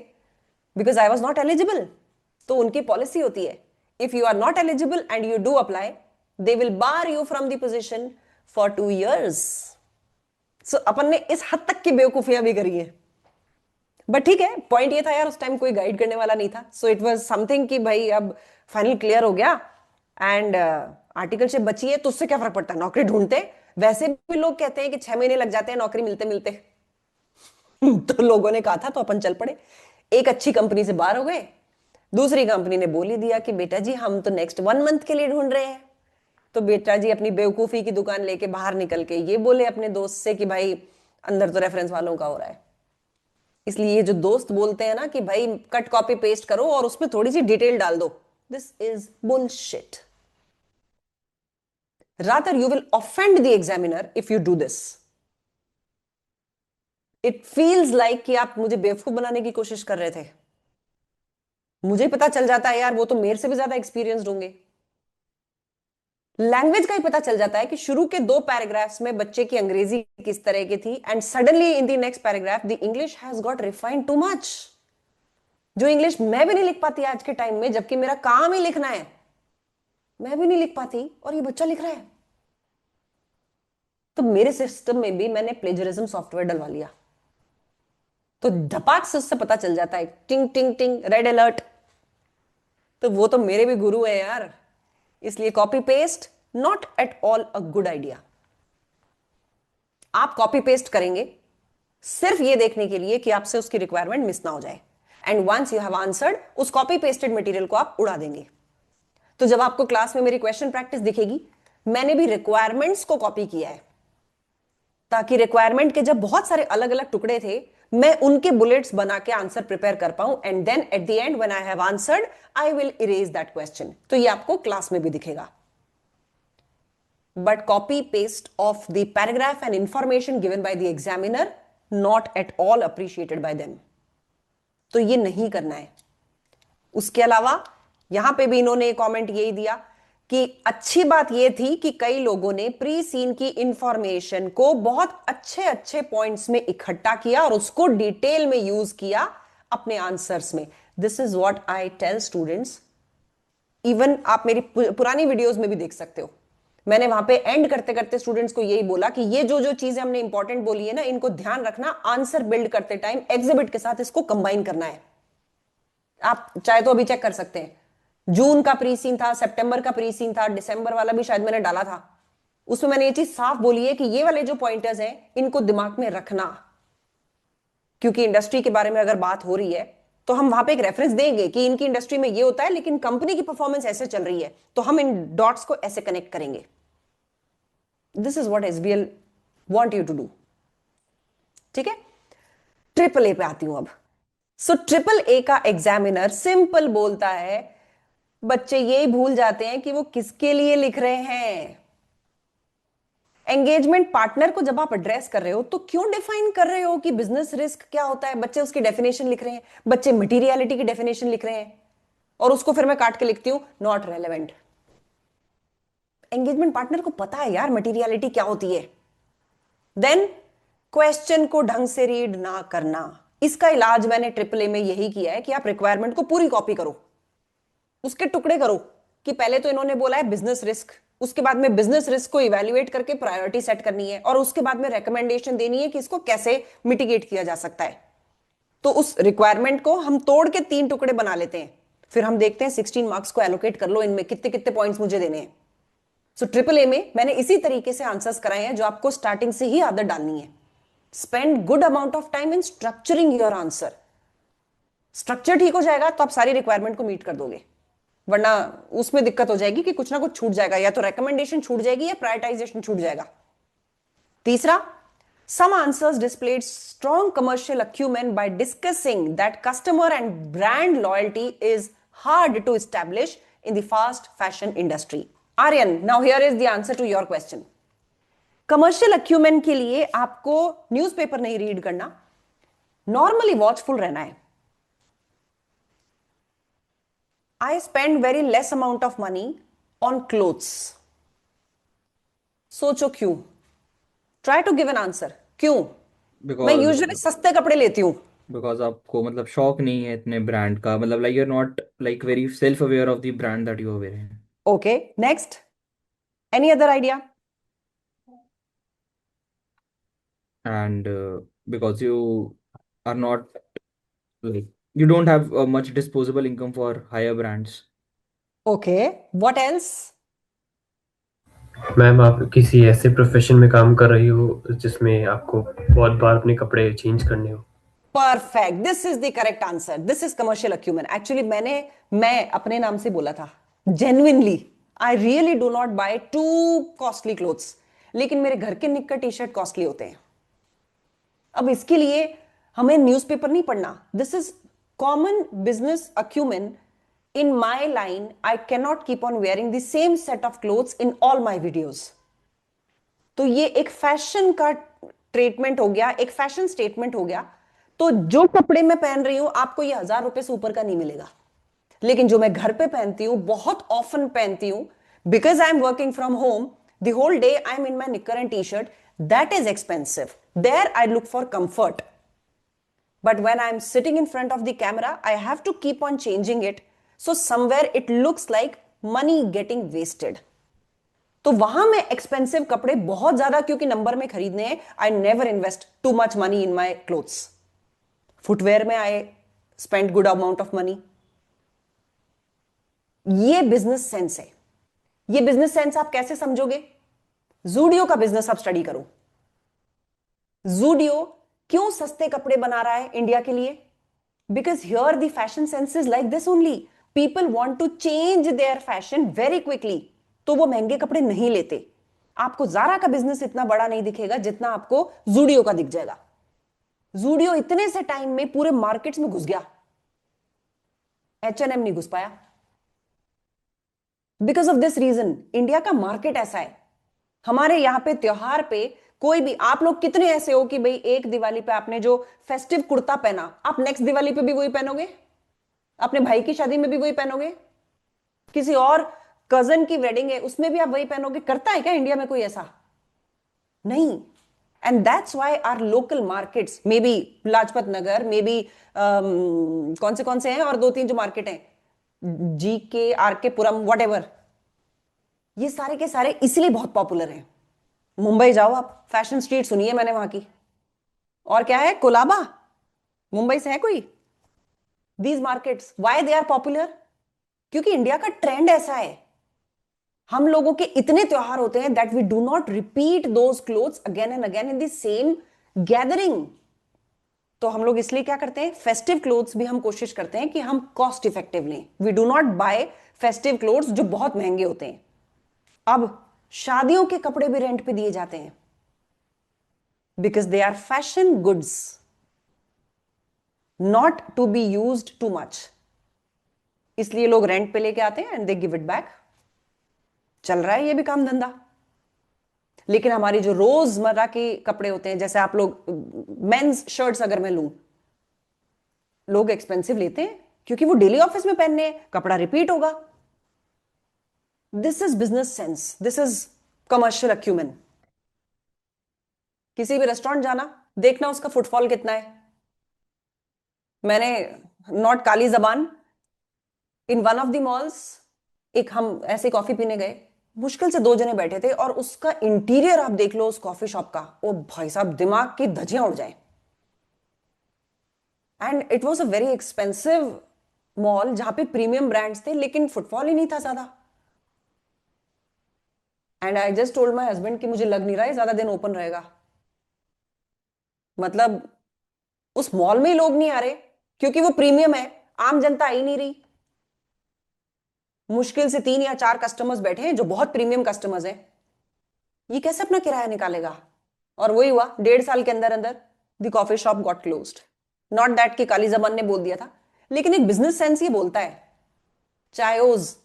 because I was not eligible. तो उनकी पॉलिसी होती है, if you are not eligible and you do apply, they will bar you from the position for 2 years. So अपन ने इस हद तक की बेवकूफियां भी करी है, बट ठीक है, पॉइंट ये था यार, उस टाइम कोई गाइड करने वाला नहीं था, सो इट वाज समथिंग कि भाई अब फाइनल क्लियर हो गया एंड आर्टिकलशिप बची है, तो उससे क्या फर्क पड़ता है, नौकरी ढूंढते। वैसे भी लोग कहते हैं कि 6 महीने लग जाते हैं नौकरी मिलते मिलते। तो लोगों ने कहा था तो अपन चल पड़े, एक अच्छी कंपनी से बाहर हो गए, दूसरी कंपनी ने बोल ही दिया कि बेटा जी हम तो नेक्स्ट 1 month के लिए ढूंढ रहे हैं। तो बेटा जी अपनी बेवकूफी की दुकान लेके बाहर निकल के ये बोले अपने दोस्त से कि भाई अंदर तो रेफरेंस वालों का हो रहा है। इसलिए ये जो दोस्त बोलते हैं ना कि भाई कट कॉपी पेस्ट करो और उसमें थोड़ी सी डिटेल डाल दो, this is bullshit. Rather you will offend the examiner if you do this. It feels like कि आप मुझे बेवकूफ बनाने की कोशिश कर रहे थे। मुझे पता चल जाता है यार, वो तो मेरे से भी ज्यादा एक्सपीरियंस्ड होंगे। लैंग्वेज का ही पता चल जाता है कि शुरू के 2 पैराग्राफ्स में बच्चे की अंग्रेजी किस तरह की थी, and suddenly in the next paragraph the English has got refined too much. जो इंग्लिश मैं भी नहीं लिख पाती आज के टाइम में, जबकि मेरा काम ही लिखना है, मैं भी नहीं लिख पाती और ये बच्चा लिख रहा है। तो मेरे सिस्टम में भी मैंने प्लेजरिज्म सॉफ्टवेयर डलवा लिया, तो धपाक से उससे पता चल जाता है, टिंग टिंग टिंग रेड अलर्ट। तो वो तो मेरे भी गुरु है यार, इसलिए copy paste not at all a good idea. आप कॉपी पेस्ट करेंगे सिर्फ ये देखने के लिए कि आपसे उसकी रिक्वायरमेंट मिस ना हो जाए, and once you have answered, उस कॉपी पेस्टेड मटेरियल को आप उड़ा देंगे। तो जब आपको क्लास में मेरी क्वेश्चन प्रैक्टिस दिखेगी, मैंने भी रिक्वायरमेंट्स को कॉपी किया है, ताकि रिक्वायरमेंट के जब बहुत सारे अलग अलग टुकड़े थे, मैं उनके बुलेट्स बना के आंसर प्रिपेयर कर पाऊं, and then at the end when I have answered I will erase that question. तो ये आपको क्लास में भी दिखेगा। But copy paste of the paragraph and information given by the examiner not at all appreciated by them. तो ये नहीं करना है। उसके अलावा यहां पे भी इन्होंने कमेंट यही दिया कि अच्छी बात यह थी कि कई लोगों ने प्री सीन की इंफॉर्मेशन को बहुत अच्छे अच्छे पॉइंट्स में इकट्ठा किया और उसको डिटेल में यूज किया अपने आंसर्स में। This is what I tell students. Even आप मेरी पुरानी वीडियोस में भी देख सकते हो, मैंने वहां पे एंड करते करते स्टूडेंट्स को यही बोला कि ये जो जो चीजें हमने इंपॉर्टेंट बोली है ना, इनको ध्यान रखना, आंसर बिल्ड करते टाइम एग्जिबिट के साथ इसको कंबाइन करना है। आप चाहे तो अभी चेक कर सकते हैं, जून का प्री सीन था, सितंबर का प्री सीन था, दिसंबर वाला भी शायद मैंने डाला था। उसमें मैंने ये चीज साफ बोली है कि ये वाले जो पॉइंटर्स हैं इनको दिमाग में रखना, क्योंकि इंडस्ट्री के बारे में अगर बात हो रही है तो हम वहां पे एक रेफरेंस देंगे कि इनकी इंडस्ट्री में ये होता है, लेकिन कंपनी की परफॉर्मेंस ऐसे चल रही है, तो हम इन डॉट्स को ऐसे कनेक्ट करेंगे। This is what SBL want you to do. ठीक है, ट्रिपल ए पे आती हूं अब। सो ट्रिपल ए का एग्जामिनर सिंपल बोलता है, बच्चे यही भूल जाते हैं कि वो किसके लिए लिख रहे हैं। एंगेजमेंट पार्टनर को जब आप एड्रेस कर रहे हो तो क्यों डिफाइन कर रहे हो कि बिजनेस रिस्क क्या होता है? बच्चे उसकी डेफिनेशन लिख रहे हैं, बच्चे मटीरियलिटी की डेफिनेशन लिख रहे हैं, और उसको फिर मैं काट के लिखती हूं नॉट रेलेवेंट। एंगेजमेंट पार्टनर को पता है यार मटीरियलिटी क्या होती है। देन क्वेश्चन को ढंग से रीड ना करना, इसका इलाज मैंने ट्रिपल ए में यही किया है कि आप रिक्वायरमेंट को पूरी कॉपी करो, उसके टुकड़े करो कि पहले तो इन्होंने बोला है बिजनेस रिस्क, उसके बाद में बिजनेस रिस्क को इवैल्यूएट करके प्रायोरिटी सेट करनी है, और उसके बाद में रेकमेंडेशन देनी है कि इसको कैसे मिटिगेट किया जा सकता है। तो उस रिक्वायरमेंट को हम तोड़ के 3 टुकड़े बना लेते हैं, फिर हम देखते हैं 16 मार्क्स को एलोकेट कर लो, इनमें कितने कितने पॉइंट्स मुझे देने हैं। सो ट्रिपल ए में मैंने इसी तरीके से आंसर्स कराए हैं जो आपको स्टार्टिंग से ही आदत डालनी है। Spend good amount of time in structuring your answer. Structure ठीक हो जाएगा तो आप सारी रिक्वायरमेंट को मीट कर दोगे, वरना उसमें दिक्कत हो जाएगी कि कुछ ना कुछ छूट जाएगा, या तो रिकमेंडेशन छूट जाएगी या प्रायोरिटाइजेशन छूट जाएगा। तीसरा, some answers displayed strong commercial acumen by discussing that customer and brand loyalty is hard to establish in the fast fashion industry. Aryan, now here is the answer to your question. Commercial acumen के लिए आपको newspaper नहीं read करना, normally watchful रहना है। I spend very less amount of money on clothes. सोचो क्यों? Try to give an answer. क्यों? मैं Because यूजुअली सस्ते कपड़े लेती हूं, बिकॉज आपको मतलब शौक नहीं है इतने ब्रांड का, मतलब like you are not like very self aware of the brand that you are wearing. Okay, next, any other idea? And because you are not like you don't have much disposable income for higher brands. Okay, what else? Ma'am आप किसी ऐसे profession में काम कर रही हो जिसमें आपको बहुत बार अपने कपड़े चेंज करने हो। Perfect, this is the correct answer, this is commercial acumen. Actually मैं अपने नाम से बोला था, genuinely I really do not buy too costly clothes, लेकिन मेरे घर के निक्कर टी शर्ट कॉस्टली होते हैं। अब इसके लिए हमें न्यूज़पेपर नहीं पढ़ना, this is common business acumen. In my line I cannot keep on wearing the same set of clothes in all my videos. तो ये एक फैशन का ट्रीटमेंट हो गया, एक फैशन स्टेटमेंट हो गया। तो जो कपड़े मैं पहन रही हूं आपको ये 1,000 रुपए से ऊपर का नहीं मिलेगा, लेकिन जो मैं घर पे पहनती हूं, बहुत ऑफन पहनती हूं, because I am working from home the whole day, I am in my निक्कर and T shirt, that is expensive, there I look for comfort. But when I'm sitting in front of the camera, I have to keep on changing it. So somewhere it looks like money getting wasted. तो वहां मैं expensive कपड़े बहुत ज्यादा क्योंकि number में खरीदने हैं, I never invest too much money in my clothes. Footwear में I spend good amount of money. ये बिजनेस सेंस है। ये बिजनेस सेंस आप कैसे समझोगे? जूडियो का बिजनेस आप स्टडी करो। जूडियो क्यों सस्ते कपड़े बना रहा है इंडिया के लिए? Because here the fashion sense is like this only, people want to change their fashion very quickly, तो वो महंगे कपड़े नहीं लेते। आपको जारा का बिजनेस इतना बड़ा नहीं दिखेगा जितना आपको जूडियो का दिख जाएगा। जूडियो इतने से टाइम में पूरे मार्केट्स में घुस गया, H&M नहीं घुस पाया। Because of this reason India का मार्केट ऐसा है। हमारे यहां पे त्योहार पे कोई भी, आप लोग कितने ऐसे हो कि भाई एक दिवाली पे आपने जो फेस्टिव कुर्ता पहना, आप नेक्स्ट दिवाली पे भी वही पहनोगे? अपने भाई की शादी में भी वही पहनोगे? किसी और कजन की वेडिंग है उसमें भी आप वही पहनोगे? करता है क्या इंडिया में कोई ऐसा? नहीं। And that's why are local markets, maybe Lajpat Nagar, maybe कौन से हैं और 2-3 जो मार्केट हैं, GK, RK Puram, what ever, ये सारे के सारे इसलिए बहुत पॉपुलर हैं। मुंबई जाओ आप, फैशन स्ट्रीट सुनिए मैंने वहां की, और क्या है, कोलाबा, मुंबई से है कोई? These markets why they are popular? क्योंकि इंडिया का ट्रेंड ऐसा है। हम लोगों के इतने त्योहार होते हैं that we do not repeat those clothes again and again in the same gathering. तो हम लोग इसलिए क्या करते हैं, फेस्टिव क्लोथ्स भी हम कोशिश करते हैं कि हम कॉस्ट इफेक्टिव लें। We do not buy festive clothes जो बहुत महंगे होते हैं। अब शादियों के कपड़े भी रेंट पे दिए जाते हैं because they are fashion goods, not to be used too much, इसलिए लोग रेंट पे लेके आते हैं and they give it back. चल रहा है ये भी काम धंधा। लेकिन हमारी जो रोजमर्रा के कपड़े होते हैं, जैसे आप लोग मेंस शर्ट्स अगर मैं लूं, लोग एक्सपेंसिव लेते हैं क्योंकि वो डेली ऑफिस में पहनने हैं, कपड़ा रिपीट होगा। This is business sense, this is commercial acumen. किसी भी रेस्टोरेंट जाना, देखना उसका फुटफॉल कितना है। मैंने नॉट काली जबान, in one of the malls एक हम ऐसे कॉफी पीने गए, मुश्किल से 2 जने बैठे थे, और उसका इंटीरियर आप देख लो उस कॉफी शॉप का, ओ भाई साहब दिमाग की धज्जियां उड़ जाए। And it was a very expensive mall जहां पे प्रीमियम ब्रांड्स थे लेकिन फुटफॉल ही नहीं था ज्यादा। And I just told my husband कि मुझे लग नहीं रहा है ज्यादा दिन ओपन रहेगा। मतलब उस मॉल में ही लोग नहीं आ रहे क्योंकि वो प्रीमियम है, आम जनता आ ही नहीं रही। मुश्किल से 3 या 4 कस्टमर्स बैठे हैं जो बहुत प्रीमियम कस्टमर्स हैं। ये कैसे अपना किराया निकालेगा? और वही हुआ, 1.5 साल के अंदर अंदर the coffee shop got closed. Not that कि काली जबान ने बोल दिया था, लेकिन एक बिजनेस सेंस ये बोलता है, चायोज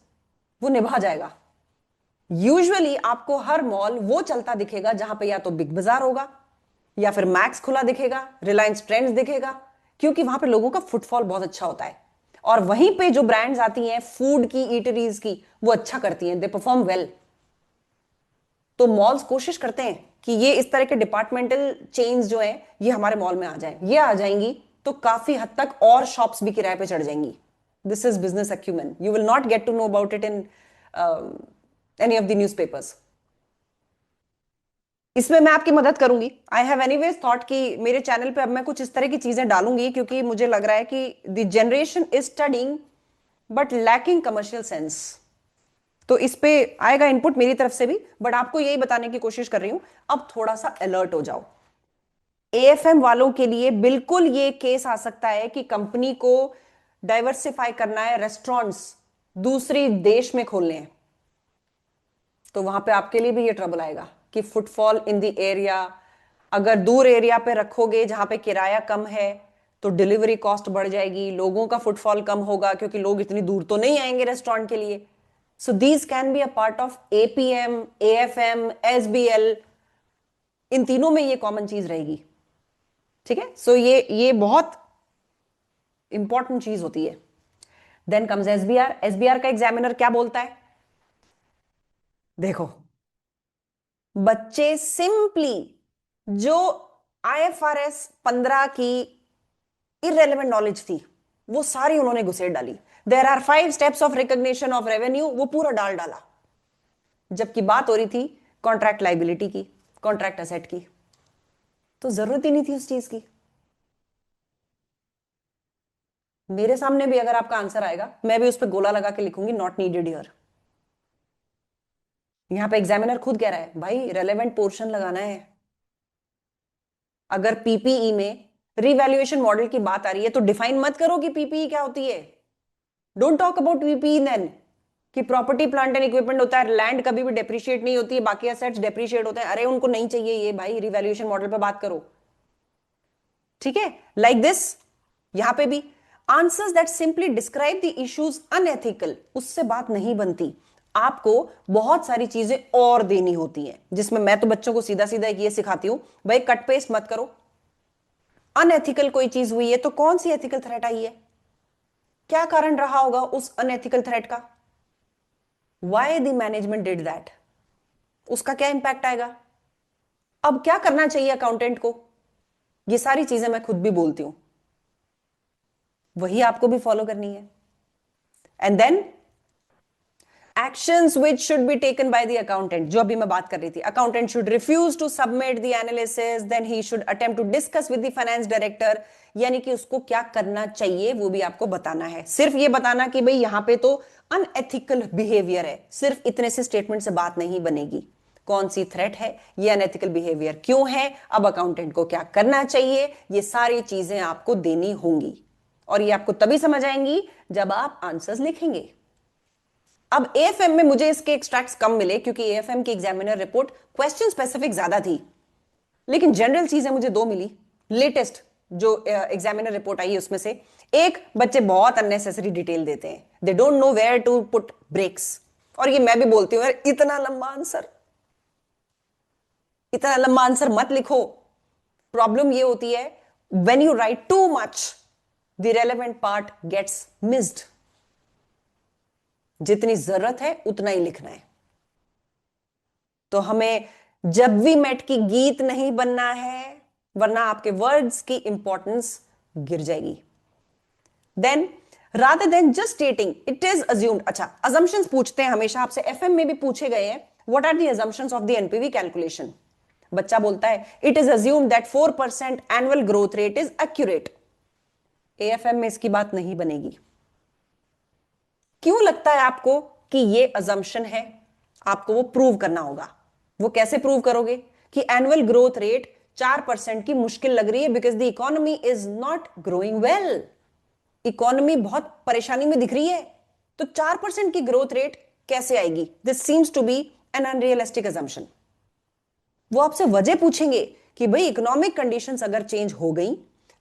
वो निभा जाएगा। यूजुअली आपको हर मॉल वो चलता दिखेगा जहां पे या तो बिग बाजार होगा या फिर मैक्स खुला दिखेगा, रिलायंस ट्रेंड्स दिखेगा, क्योंकि वहां पे लोगों का फुटफॉल बहुत अच्छा होता है। और वहीं पे जो ब्रांड्स आती हैं फूड की, ईटरीज की, वो अच्छा करती हैं, दे परफॉर्म वेल। तो मॉल्स कोशिश करते हैं कि ये इस तरह के डिपार्टमेंटल चेन्स जो हैं ये हमारे मॉल में आ जाए। ये आ जाएंगी तो काफी हद तक और शॉप्स भी किराए पे चढ़ जाएंगी. This is business acumen. You will not get to know about it in any of the newspapers. इसमें मैं आपकी मदद करूंगी. आई हैव एनीवेज थॉट कि मेरे चैनल पे अब मैं कुछ इस तरह की चीजें डालूंगी, क्योंकि मुझे लग रहा है कि the generation is studying but lacking commercial sense. तो इस पे आएगा इनपुट मेरी तरफ से भी, बट आपको यही बताने की कोशिश कर रही हूं, अब थोड़ा सा अलर्ट हो जाओ. एएफएम वालों के लिए बिल्कुल ये केस आ सकता है कि कंपनी को डाइवर्सिफाई करना है, रेस्टोरेंट्स दूसरी देश में खोलने हैं, तो वहां पे आपके लिए भी ये ट्रबल आएगा कि फुटफॉल इन द एरिया. अगर दूर एरिया पे रखोगे जहां पे किराया कम है तो डिलीवरी कॉस्ट बढ़ जाएगी, लोगों का फुटफॉल कम होगा क्योंकि लोग इतनी दूर तो नहीं आएंगे रेस्टोरेंट के लिए. So these can be a part of APM, AFM, SBL. इन तीनों में ये कॉमन चीज रहेगी. ठीक है, सो ये बहुत इंपॉर्टेंट चीज होती है. Then comes SBR. एसबीआर का एग्जामिनर क्या बोलता है? देखो, बच्चे सिंपली जो आईएफआरएस 15 की इररेलेवेंट नॉलेज थी वो सारी उन्होंने घुसेड़ डाली. There are 5 steps of recognition of revenue, वो पूरा डाल डाला, जबकि बात हो रही थी कॉन्ट्रैक्ट लाइबिलिटी की, कॉन्ट्रैक्ट असेट की. तो जरूरत ही नहीं थी उस चीज की. मेरे सामने भी अगर आपका आंसर आएगा, मैं भी उस पर गोला लगा के लिखूंगी नॉट नीडेड हियर. यहां पे एग्जामिनर खुद कह रहा है भाई रेलेवेंट पोर्शन लगाना है. अगर पीपीई में रिवैल्यूएशन मॉडल की बात आ रही है तो डिफाइन मत करो कि पीपीई क्या होती है. Don't talk about PPE then कि प्रॉपर्टी प्लांट एंड इक्विपमेंट होता है, लैंड कभी भी डेप्रिशिएट नहीं होती है, बाकी एसेट्स डेप्रिशिएट होते हैं. अरे उनको नहीं चाहिए ये भाई, रिवैल्यूएशन मॉडल पे बात करो. ठीक है, लाइक दिस. यहां पे भी answers that simply describe the issues unethical, उससे बात नहीं बनती. आपको बहुत सारी चीजें और देनी होती हैं, जिसमें मैं तो बच्चों को सीधा सीधा ये सिखाती हूं, भाई कट पेस्ट मत करो. अनएथिकल कोई चीज हुई है तो कौन सी एथिकल थ्रेट आई है, क्या कारण रहा होगा उस अनएथिकल थ्रेट का, why the management did that, उसका क्या इंपैक्ट आएगा, अब क्या करना चाहिए अकाउंटेंट को. ये सारी चीजें मैं खुद भी बोलती हूं, वही आपको भी फॉलो करनी है. And then actions which should be taken by the accountant, जो अभी मैं बात कर रही थी. accountant should refuse to submit the analysis, then he should attempt to discuss with the finance director. यानी कि उसको क्या करना चाहिए वो भी आपको बताना है. सिर्फ ये बताना कि भाई यहां पे तो अनएथिकल बिहेवियर है, सिर्फ इतने से स्टेटमेंट से बात नहीं बनेगी. कौन सी थ्रेट है, ये अनएथिकल बिहेवियर क्यों है, अब अकाउंटेंट को क्या करना चाहिए, ये सारी चीजें आपको देनी होंगी. और ये आपको तभी समझ आएंगी जब आप आंसर्स लिखेंगे. अब एएफएम में मुझे इसके एक्सट्रैक्ट्स कम मिले क्योंकि एएफएम की एग्जामिनर रिपोर्ट क्वेश्चन स्पेसिफिक ज्यादा थी, लेकिन जनरल चीजें मुझे 2 मिली. लेटेस्ट जो एग्जामिनर रिपोर्ट आई है उसमें से एक, बच्चे बहुत अननेसेसरी डिटेल देते हैं, they don't know where to put breaks. और ये मैं भी बोलती हूँ यार, इतना लंबा आंसर मत लिखो. प्रॉब्लम ये होती है when you write too much, the relevant part gets missed. जितनी जरूरत है उतना ही लिखना है. तो हमें जब भी मेट की गीत नहीं बनना है, वरना आपके वर्ड्स की इंपॉर्टेंस गिर जाएगी. Then rather than just stating it is assumed. अच्छा, अजम्पशंस पूछते हैं हमेशा आपसे, एफएम में भी पूछे गए हैं. What are the assumptions of the NPV calculation. बच्चा बोलता है it is assumed that 4% annual growth rate is accurate. AFM में इसकी बात नहीं बनेगी. क्यों लगता है आपको कि ये अजम्पशन है? आपको वो प्रूव करना होगा. वो कैसे प्रूव करोगे कि एनुअल ग्रोथ रेट 4% की मुश्किल लग रही है, because the economy is not growing well. Economy बहुत परेशानी में दिख रही है, तो 4% की ग्रोथ रेट कैसे आएगी? This seems to be an unrealistic assumption. वो आपसे वजह पूछेंगे कि भाई इकोनॉमिक कंडीशंस अगर चेंज हो गई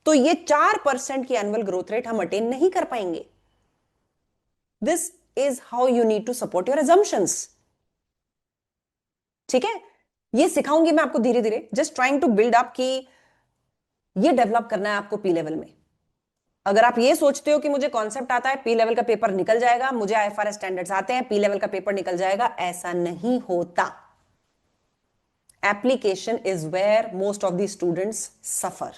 तो ये 4% की एनुअल ग्रोथ रेट हम अटेन नहीं कर पाएंगे. This is how you need to support your assumptions. ठीक है, ये सिखाऊंगी मैं आपको धीरे धीरे, just trying to build up कि ये डेवलप करना है आपको पी लेवल में. अगर आप ये सोचते हो कि मुझे कॉन्सेप्ट आता है, पी लेवल का पेपर निकल जाएगा, मुझे आईएफआरएस स्टैंडर्ड्स आते हैं, पी लेवल का पेपर निकल जाएगा, ऐसा नहीं होता. Application is where most of the students suffer.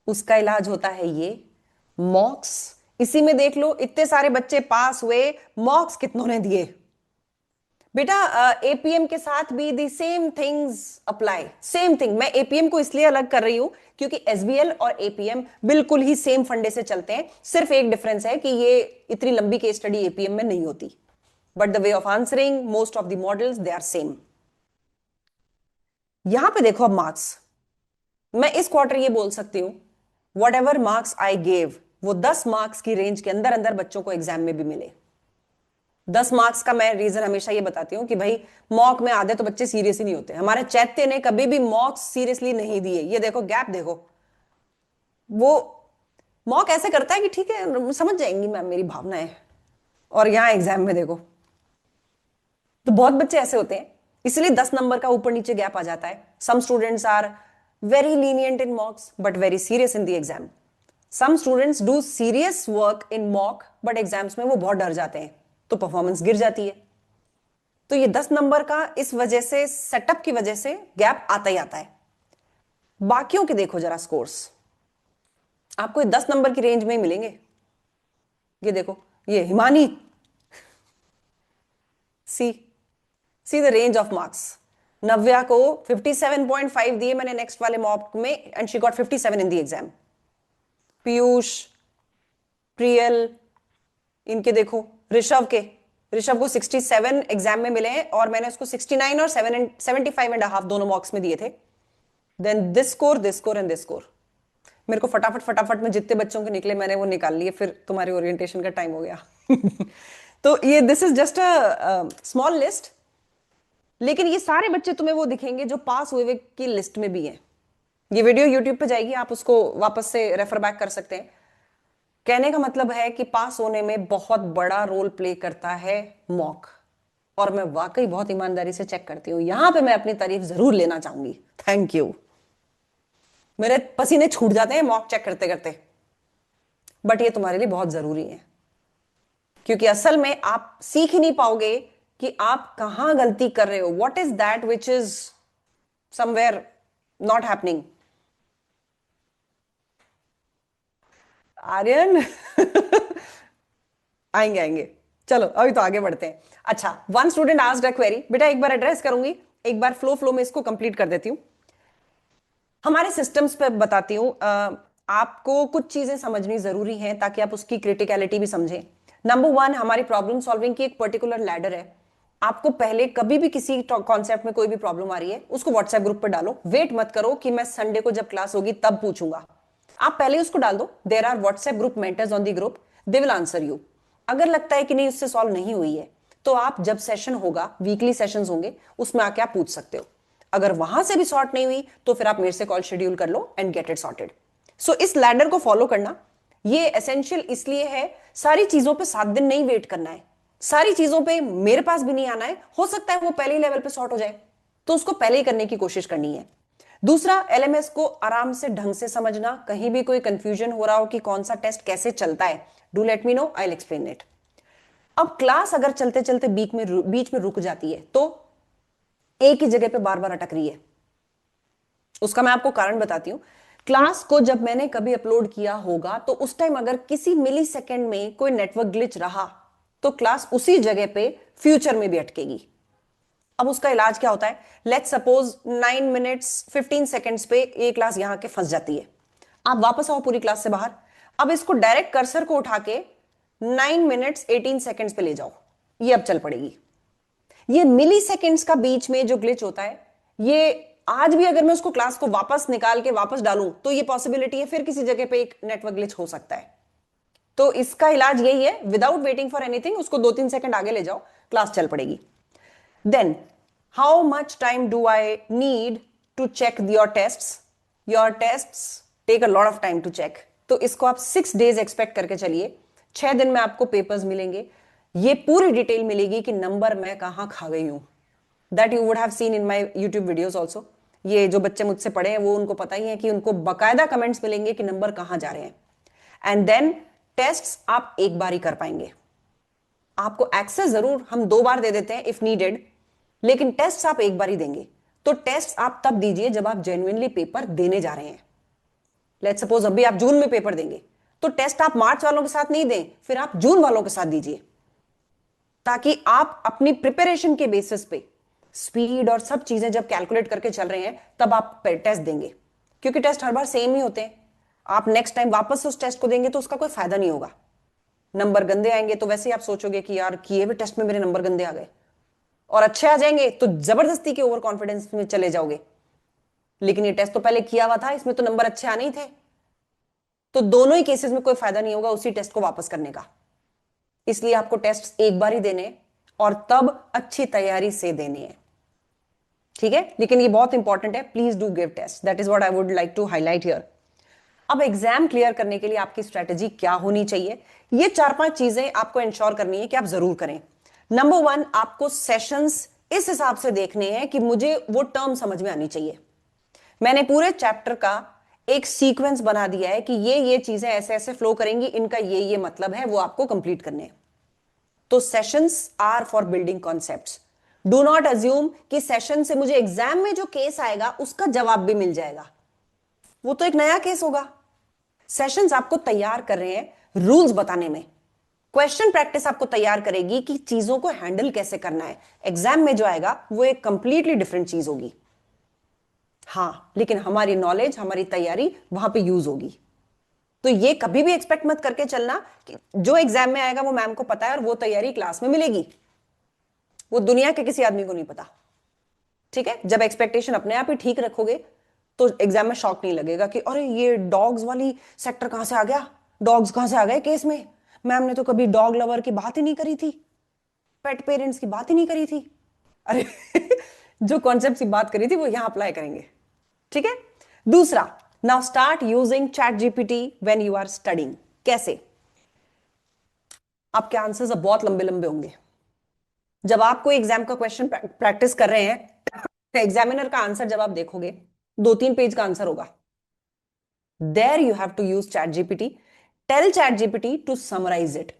उसका इलाज होता है ये मॉक्स। इसी में देख लो इतने सारे बच्चे पास हुए, मॉक्स कितनों ने दिए बेटा? एपीएम के साथ भी the same things apply, same thing. मैं एपीएम को इसलिए अलग कर रही हूं क्योंकि एसबीएल और एपीएम बिल्कुल ही सेम फंडे से चलते हैं, सिर्फ एक डिफरेंस है कि ये इतनी लंबी केस स्टडी एपीएम में नहीं होती, but the way of answering most of the models they are same. यहां पे देखो अब मार्क्स, मैं इस क्वार्टर ये बोल सकती हूं what ever marks I gave वो 10 मार्क्स की रेंज के अंदर अंदर बच्चों को एग्जाम में भी मिले। 10 मार्क्स का मैं रीजन हमेशा ये बताती हूं कि भाई मॉक में आधे तो बच्चे सीरियस ही नहीं होते। हमारे चैत्य ने कभी भी मॉक्स सीरियसली नहीं दिए। ये देखो गैप देखो, वो मॉक ऐसे करता है कि ठीक है समझ जाएंगी मैम मेरी भावनाएं, और यहां एग्जाम में देखो तो बहुत बच्चे ऐसे होते हैं, इसलिए 10 नंबर का ऊपर नीचे गैप आ जाता है। Some students are very lenient in mocks but very serious in the exam. Some students do serious work in mock but exams में वो बहुत डर जाते हैं, तो परफॉर्मेंस गिर जाती है। तो ये 10 नंबर का इस वजह से, सेटअप की वजह से गैप आता ही आता है। बाकियों के देखो जरा स्कोर्स, आपको 10 नंबर की रेंज में ही मिलेंगे। ये देखो, ये Himani, see the range of marks. Navya को 57.5 दिए मैंने नेक्स्ट वाले मॉक में, and she got 57 in the exam. Piyush, Priyal, इनके देखो, ऋषभ को 67 एग्जाम में मिले हैं और मैंने उसको 69 और 75.5 दोनों मॉक्स में दिए थे। Then this score and this score. मेरे को फटाफट में जितने बच्चों के निकले मैंने वो निकाल लिए, फिर तुम्हारे ओरिएंटेशन का टाइम हो गया। तो ये this is just a small list, लेकिन ये सारे बच्चे तुम्हें वो दिखेंगे जो पास हुए की लिस्ट में भी हैं। ये वीडियो यूट्यूब पे जाएगी, आप उसको वापस से रेफर बैक कर सकते हैं। कहने का मतलब है कि पास होने में बहुत बड़ा रोल प्ले करता है मॉक, और मैं वाकई बहुत ईमानदारी से चेक करती हूं। यहां पे मैं अपनी तारीफ जरूर लेना चाहूंगी, थैंक यू। मेरे पसीने छूट जाते हैं मॉक चेक करते करते, बट ये तुम्हारे लिए बहुत जरूरी है, क्योंकि असल में आप सीख ही नहीं पाओगे कि आप कहां गलती कर रहे हो, what is that which is somewhere not happening. Aryan आएंगे चलो अभी तो आगे बढ़ते हैं। अच्छा, one student asked a query, बेटा एक बार एड्रेस करूंगी, एक बार फ्लो में इसको कंप्लीट कर देती हूं। हमारे सिस्टम्स पे बताती हूं, आपको कुछ चीजें समझनी जरूरी हैं ताकि आप उसकी क्रिटिकलिटी भी समझें। नंबर 1, हमारी प्रॉब्लम सॉल्विंग की एक पर्टिकुलर लैडर है। आपको पहले कभी भी किसी कॉन्सेप्ट में कोई भी प्रॉब्लम आ रही है उसको व्हाट्सएप ग्रुप पर डालो, वेट मत करो कि मैं संडे को जब क्लास होगी तब पूछूंगा। आप पहले उसको डाल दो, there are WhatsApp group mentors on the group, they will answer you. अगर लगता है कि नहीं उससे सॉल्व नहीं हुई है तो आप जब सेशन होगा, वीकली सेशंस होंगे, उसमें आके आप पूछ सकते हो। अगर वहां से भी सॉर्ट नहीं हुई तो फिर आप मेरे से कॉल शेड्यूल कर लो एंड गेट इट सॉर्टेड। सो इस लैडर को फॉलो करना ये एसेंशियल इसलिए है, सारी चीजों पे 7 दिन नहीं वेट करना है, सारी चीजों पे मेरे पास भी नहीं आना है। हो सकता है वो पहले ही लेवल पे सॉर्ट हो जाए, तो उसको पहले ही करने की कोशिश करनी है। दूसरा, एलएमएस को आराम से ढंग से समझना, कहीं भी कोई कंफ्यूजन हो रहा हो कि कौन सा टेस्ट कैसे चलता है, do let me know, I will explain it. अब क्लास अगर चलते चलते बीच में रुक जाती है तो एक ही जगह पे बार बार अटक रही है, उसका मैं आपको कारण बताती हूं। क्लास को जब मैंने कभी अपलोड किया होगा तो उस टाइम अगर किसी मिली सेकेंड में कोई नेटवर्क ग्लिच रहा तो क्लास उसी जगह पे फ्यूचर में भी अटकेगी। अब उसका इलाज क्या होता है? लेट्स सपोज 9 मिनट्स 15 सेकेंड्स पे ये क्लास यहां के फंस जाती है, आप वापस आओ पूरी क्लास से बाहर। अब इसको डायरेक्ट कर्सर को उठा के 9 मिनट्स 18 सेकेंड्स पे ले जाओ, ये अब चल पड़ेगी। ये मिली सेकेंड्स का बीच में जो ग्लिच होता है, ये आज भी अगर मैं उसको क्लास को वापस निकाल के वापस डालूं तो ये पॉसिबिलिटी है फिर किसी जगह पे एक नेटवर्क ग्लिच हो सकता है। तो इसका इलाज यही है, विदाउट वेटिंग फॉर एनीथिंग उसको 2-3 सेकंड आगे ले जाओ, क्लास चल पड़ेगी। Then, how much time do I need to check your tests? Your tests take a lot of time to check. तो इसको आप 6 days एक्सपेक्ट करके चलिए। 6 दिन में आपको पेपर्स मिलेंगे, ये पूरी डिटेल मिलेगी कि नंबर मैं कहां खा गई हूं। That you would have seen in my YouTube videos also. ये जो बच्चे मुझसे पढ़े हैं वो उनको पता ही है कि उनको बकायदा कमेंट्स मिलेंगे कि नंबर कहां जा रहे हैं। एंड देन टेस्ट्स आप एक बार ही कर पाएंगे। आपको एक्सेस जरूर हम 2 बार दे देते हैं इफ नीडेड, लेकिन टेस्ट आप एक बार ही देंगे। तो टेस्ट आप तब दीजिए जब आप जेन्युइनली पेपर देने जा रहे हैं। लेट्स सपोज अभी आप जून में पेपर देंगे, तो टेस्ट आप मार्च वालों के साथ नहीं दें, फिर आप जून वालों के साथ दीजिए, ताकि आप अपनी प्रिपरेशन के बेसिस पे स्पीड और सब चीजें जब कैलकुलेट करके चल रहे हैं तब आप टेस्ट देंगे। क्योंकि टेस्ट हर बार सेम ही होते हैं, आप नेक्स्ट टाइम वापस उस टेस्ट को देंगे तो उसका कोई फायदा नहीं होगा। नंबर गंदे आएंगे तो वैसे ही आप सोचोगे कि यार किए हुए टेस्ट में मेरे नंबर गंदे आ गए, और अच्छे आ जाएंगे तो जबरदस्ती के ओवर कॉन्फिडेंस में चले जाओगे। लेकिन ये टेस्ट तो पहले किया हुआ था, इसमें तो नंबर अच्छे आने ही थे, तो दोनों ही केसेस में कोई फायदा नहीं होगा उसी टेस्ट को वापस करने का। इसलिए आपको टेस्ट एक बार ही देने और तब अच्छी तैयारी से देने हैं, ठीक है। लेकिन ये बहुत इंपॉर्टेंट है, please do give test, that is what I would like to highlight here. अब एग्जाम क्लियर करने के लिए आपकी स्ट्रेटेजी क्या होनी चाहिए, ये 4-5 चीजें आपको इंश्योर करनी है कि आप जरूर करें। नंबर 1, आपको सेशंस इस हिसाब से देखने हैं कि मुझे वो टर्म समझ में आनी चाहिए। मैंने पूरे चैप्टर का एक सीक्वेंस बना दिया है कि ये चीजें ऐसे ऐसे फ्लो करेंगी, इनका ये मतलब है, वो आपको कंप्लीट करने हैं। तो sessions are for building concepts. Do not assume कि सेशन से मुझे एग्जाम में जो केस आएगा उसका जवाब भी मिल जाएगा, वो तो एक नया केस होगा। सेशंस आपको तैयार कर रहे हैं रूल्स बताने में, क्वेश्चन प्रैक्टिस आपको तैयार करेगी कि चीजों को हैंडल कैसे करना है। एग्जाम में जो आएगा वो एक कंप्लीटली डिफरेंट चीज होगी, हाँ, लेकिन हमारी नॉलेज, हमारी तैयारी वहां पे यूज होगी। तो ये कभी भी एक्सपेक्ट मत करके चलना कि जो एग्जाम में आएगा वो मैम को पता है और वो तैयारी क्लास में मिलेगी, वो दुनिया के किसी आदमी को नहीं पता, ठीक है। जब एक्सपेक्टेशन अपने आप ही ठीक रखोगे तो एग्जाम में शॉक नहीं लगेगा कि अरे ये डॉग्स वाली सेक्टर कहां से आ गया, डॉग्स कहां से आ गए केस में, मैम ने तो कभी डॉग लवर की बात ही नहीं करी थी, पेट पेरेंट्स की बात ही नहीं करी थी। अरे जो कॉन्सेप्ट की बात करी थी वो यहां अप्लाई करेंगे, ठीक है। दूसरा, now start using ChatGPT when you are studying. कैसे? आपके आंसर्स अब बहुत लंबे लंबे होंगे। जब आप कोई एग्जाम का क्वेश्चन प्रैक्टिस कर रहे हैं तो एग्जामिनर का आंसर जब आप देखोगे 2-3 पेज का आंसर होगा। There you have to use ChatGPT, tell ChatGPT to summarise it.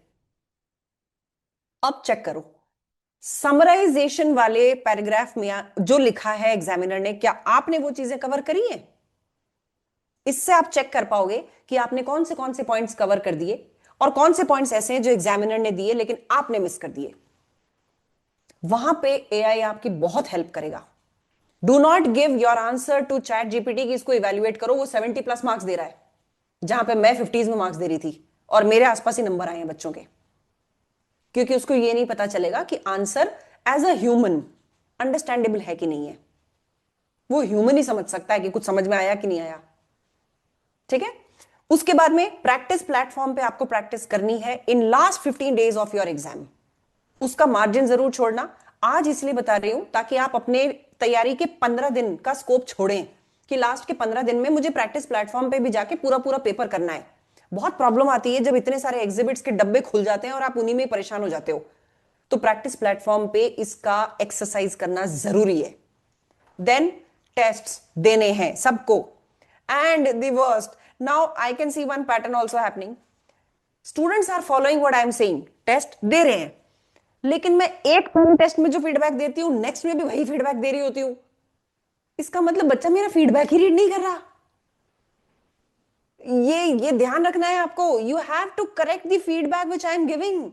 अब चेक करो समराइजेशन वाले पैराग्राफ में जो लिखा है एग्जामिनर ने, क्या आपने वो चीजें कवर करी हैं? इससे आप चेक कर पाओगे कि आपने कौन से पॉइंट्स कवर कर दिए और कौन से पॉइंट्स ऐसे हैं जो एग्जामिनर ने दिए लेकिन आपने मिस कर दिए। वहां पे एआई आपकी बहुत हेल्प करेगा। Do not give your answer to ChatGPT कि इसको इवेल्युएट करो, वो 70+ मार्क्स दे रहा है, जहां पे मैं 50s में मार्क्स दे रही थी और मेरे आसपास ही नंबर आए हैं बच्चों के, क्योंकि उसको ये नहीं पता चलेगा कि answer as a human understandable है कि नहीं है। वो ह्यूमन ही समझ सकता है कि कुछ समझ में आया कि नहीं आया, ठीक है। उसके बाद में प्रैक्टिस प्लेटफॉर्म पे आपको प्रैक्टिस करनी है in last 15 days of your exam. उसका मार्जिन जरूर छोड़ना। आज इसलिए बता रही हूं ताकि आप अपने तैयारी के 15 दिन का स्कोप छोड़ें कि लास्ट के 15 दिन में मुझे प्रैक्टिस प्लेटफॉर्म पे भी जाके पूरा पूरा पेपर करना है। बहुत प्रॉब्लम आती है जब इतने सारे एग्जिबिट्स के डब्बे खुल जाते हैं और आप उन्हीं में परेशान हो जाते हो। तो प्रैक्टिस प्लेटफॉर्म पे इसका एक्सरसाइज करना जरूरी है। देन टेस्ट्स देने हैं सबको। And the worst, now I can see one pattern also happening. Students are following what I am saying, test दे रहे हैं, लेकिन मैं एक टेस्ट में जो फीडबैक देती हूं नेक्स्ट में भी वही फीडबैक दे रही होती हूं। इसका मतलब बच्चा मेरा फीडबैक ही रीड नहीं कर रहा। ये ध्यान रखना है आपको। You have to correct the feedback which I am giving.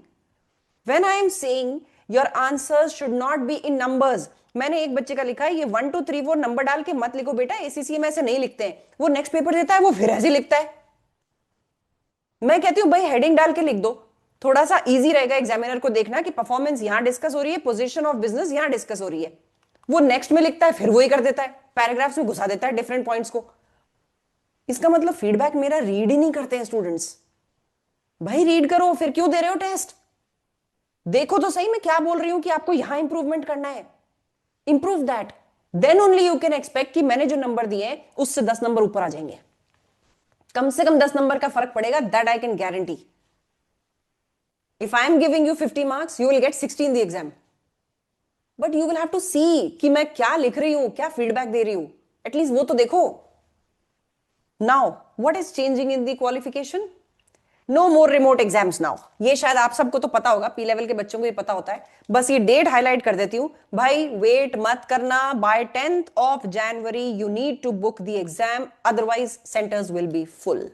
When I am saying your answers should not be in numbers. मैंने एक बच्चे का लिखा है ये 1 2 3 4 नंबर डाल के मत लिखो बेटा, एसीसी में ऐसे नहीं लिखते हैं। वो नेक्स्ट पेपर देता है वो फिर ऐसे लिखता है। मैं कहती हूं भाई हेडिंग डाल के लिख दो, थोड़ा सा इजी रहेगा एग्जामिनर को देखना कि परफॉर्मेंस यहां डिस्कस हो रही है, पोजीशन ऑफ बिजनेस यहां डिस्कस हो रही है। वो नेक्स्ट में लिखता है फिर वही कर देता है, पैराग्राफ्स में घुसा देता है डिफरेंट पॉइंट्स को। इसका मतलब फीडबैक मेरा रीड ही नहीं करते हैं स्टूडेंट्स। भाई रीड करो, फिर क्यों दे रहे हो टेस्ट? देखो तो सही मैं क्या बोल रही हूं कि आपको यहां इंप्रूवमेंट करना है। Improve that, then only you can expect कि मैंने जो नंबर दिए हैं उससे 10 नंबर ऊपर आ जाएंगे। कम से कम 10 नंबर का फर्क पड़ेगा, that I can guarantee. If I am giving you 50 marks, you will get 60 in the exam. But you will have to see कि मैं क्या लिख रही हूं, क्या फीडबैक दे रही हूं, एटलीस्ट वो तो देखो। Now, what is changing in the qualification? No more remote exams now. ये शायद आप सबको तो पता होगा, पी लेवल के बच्चों को ये पता होता है। बस ये डेट हाईलाइट कर देती हूँ भाई, वेट मत करना, by 10th of January you need to book the exam, otherwise centres will be full.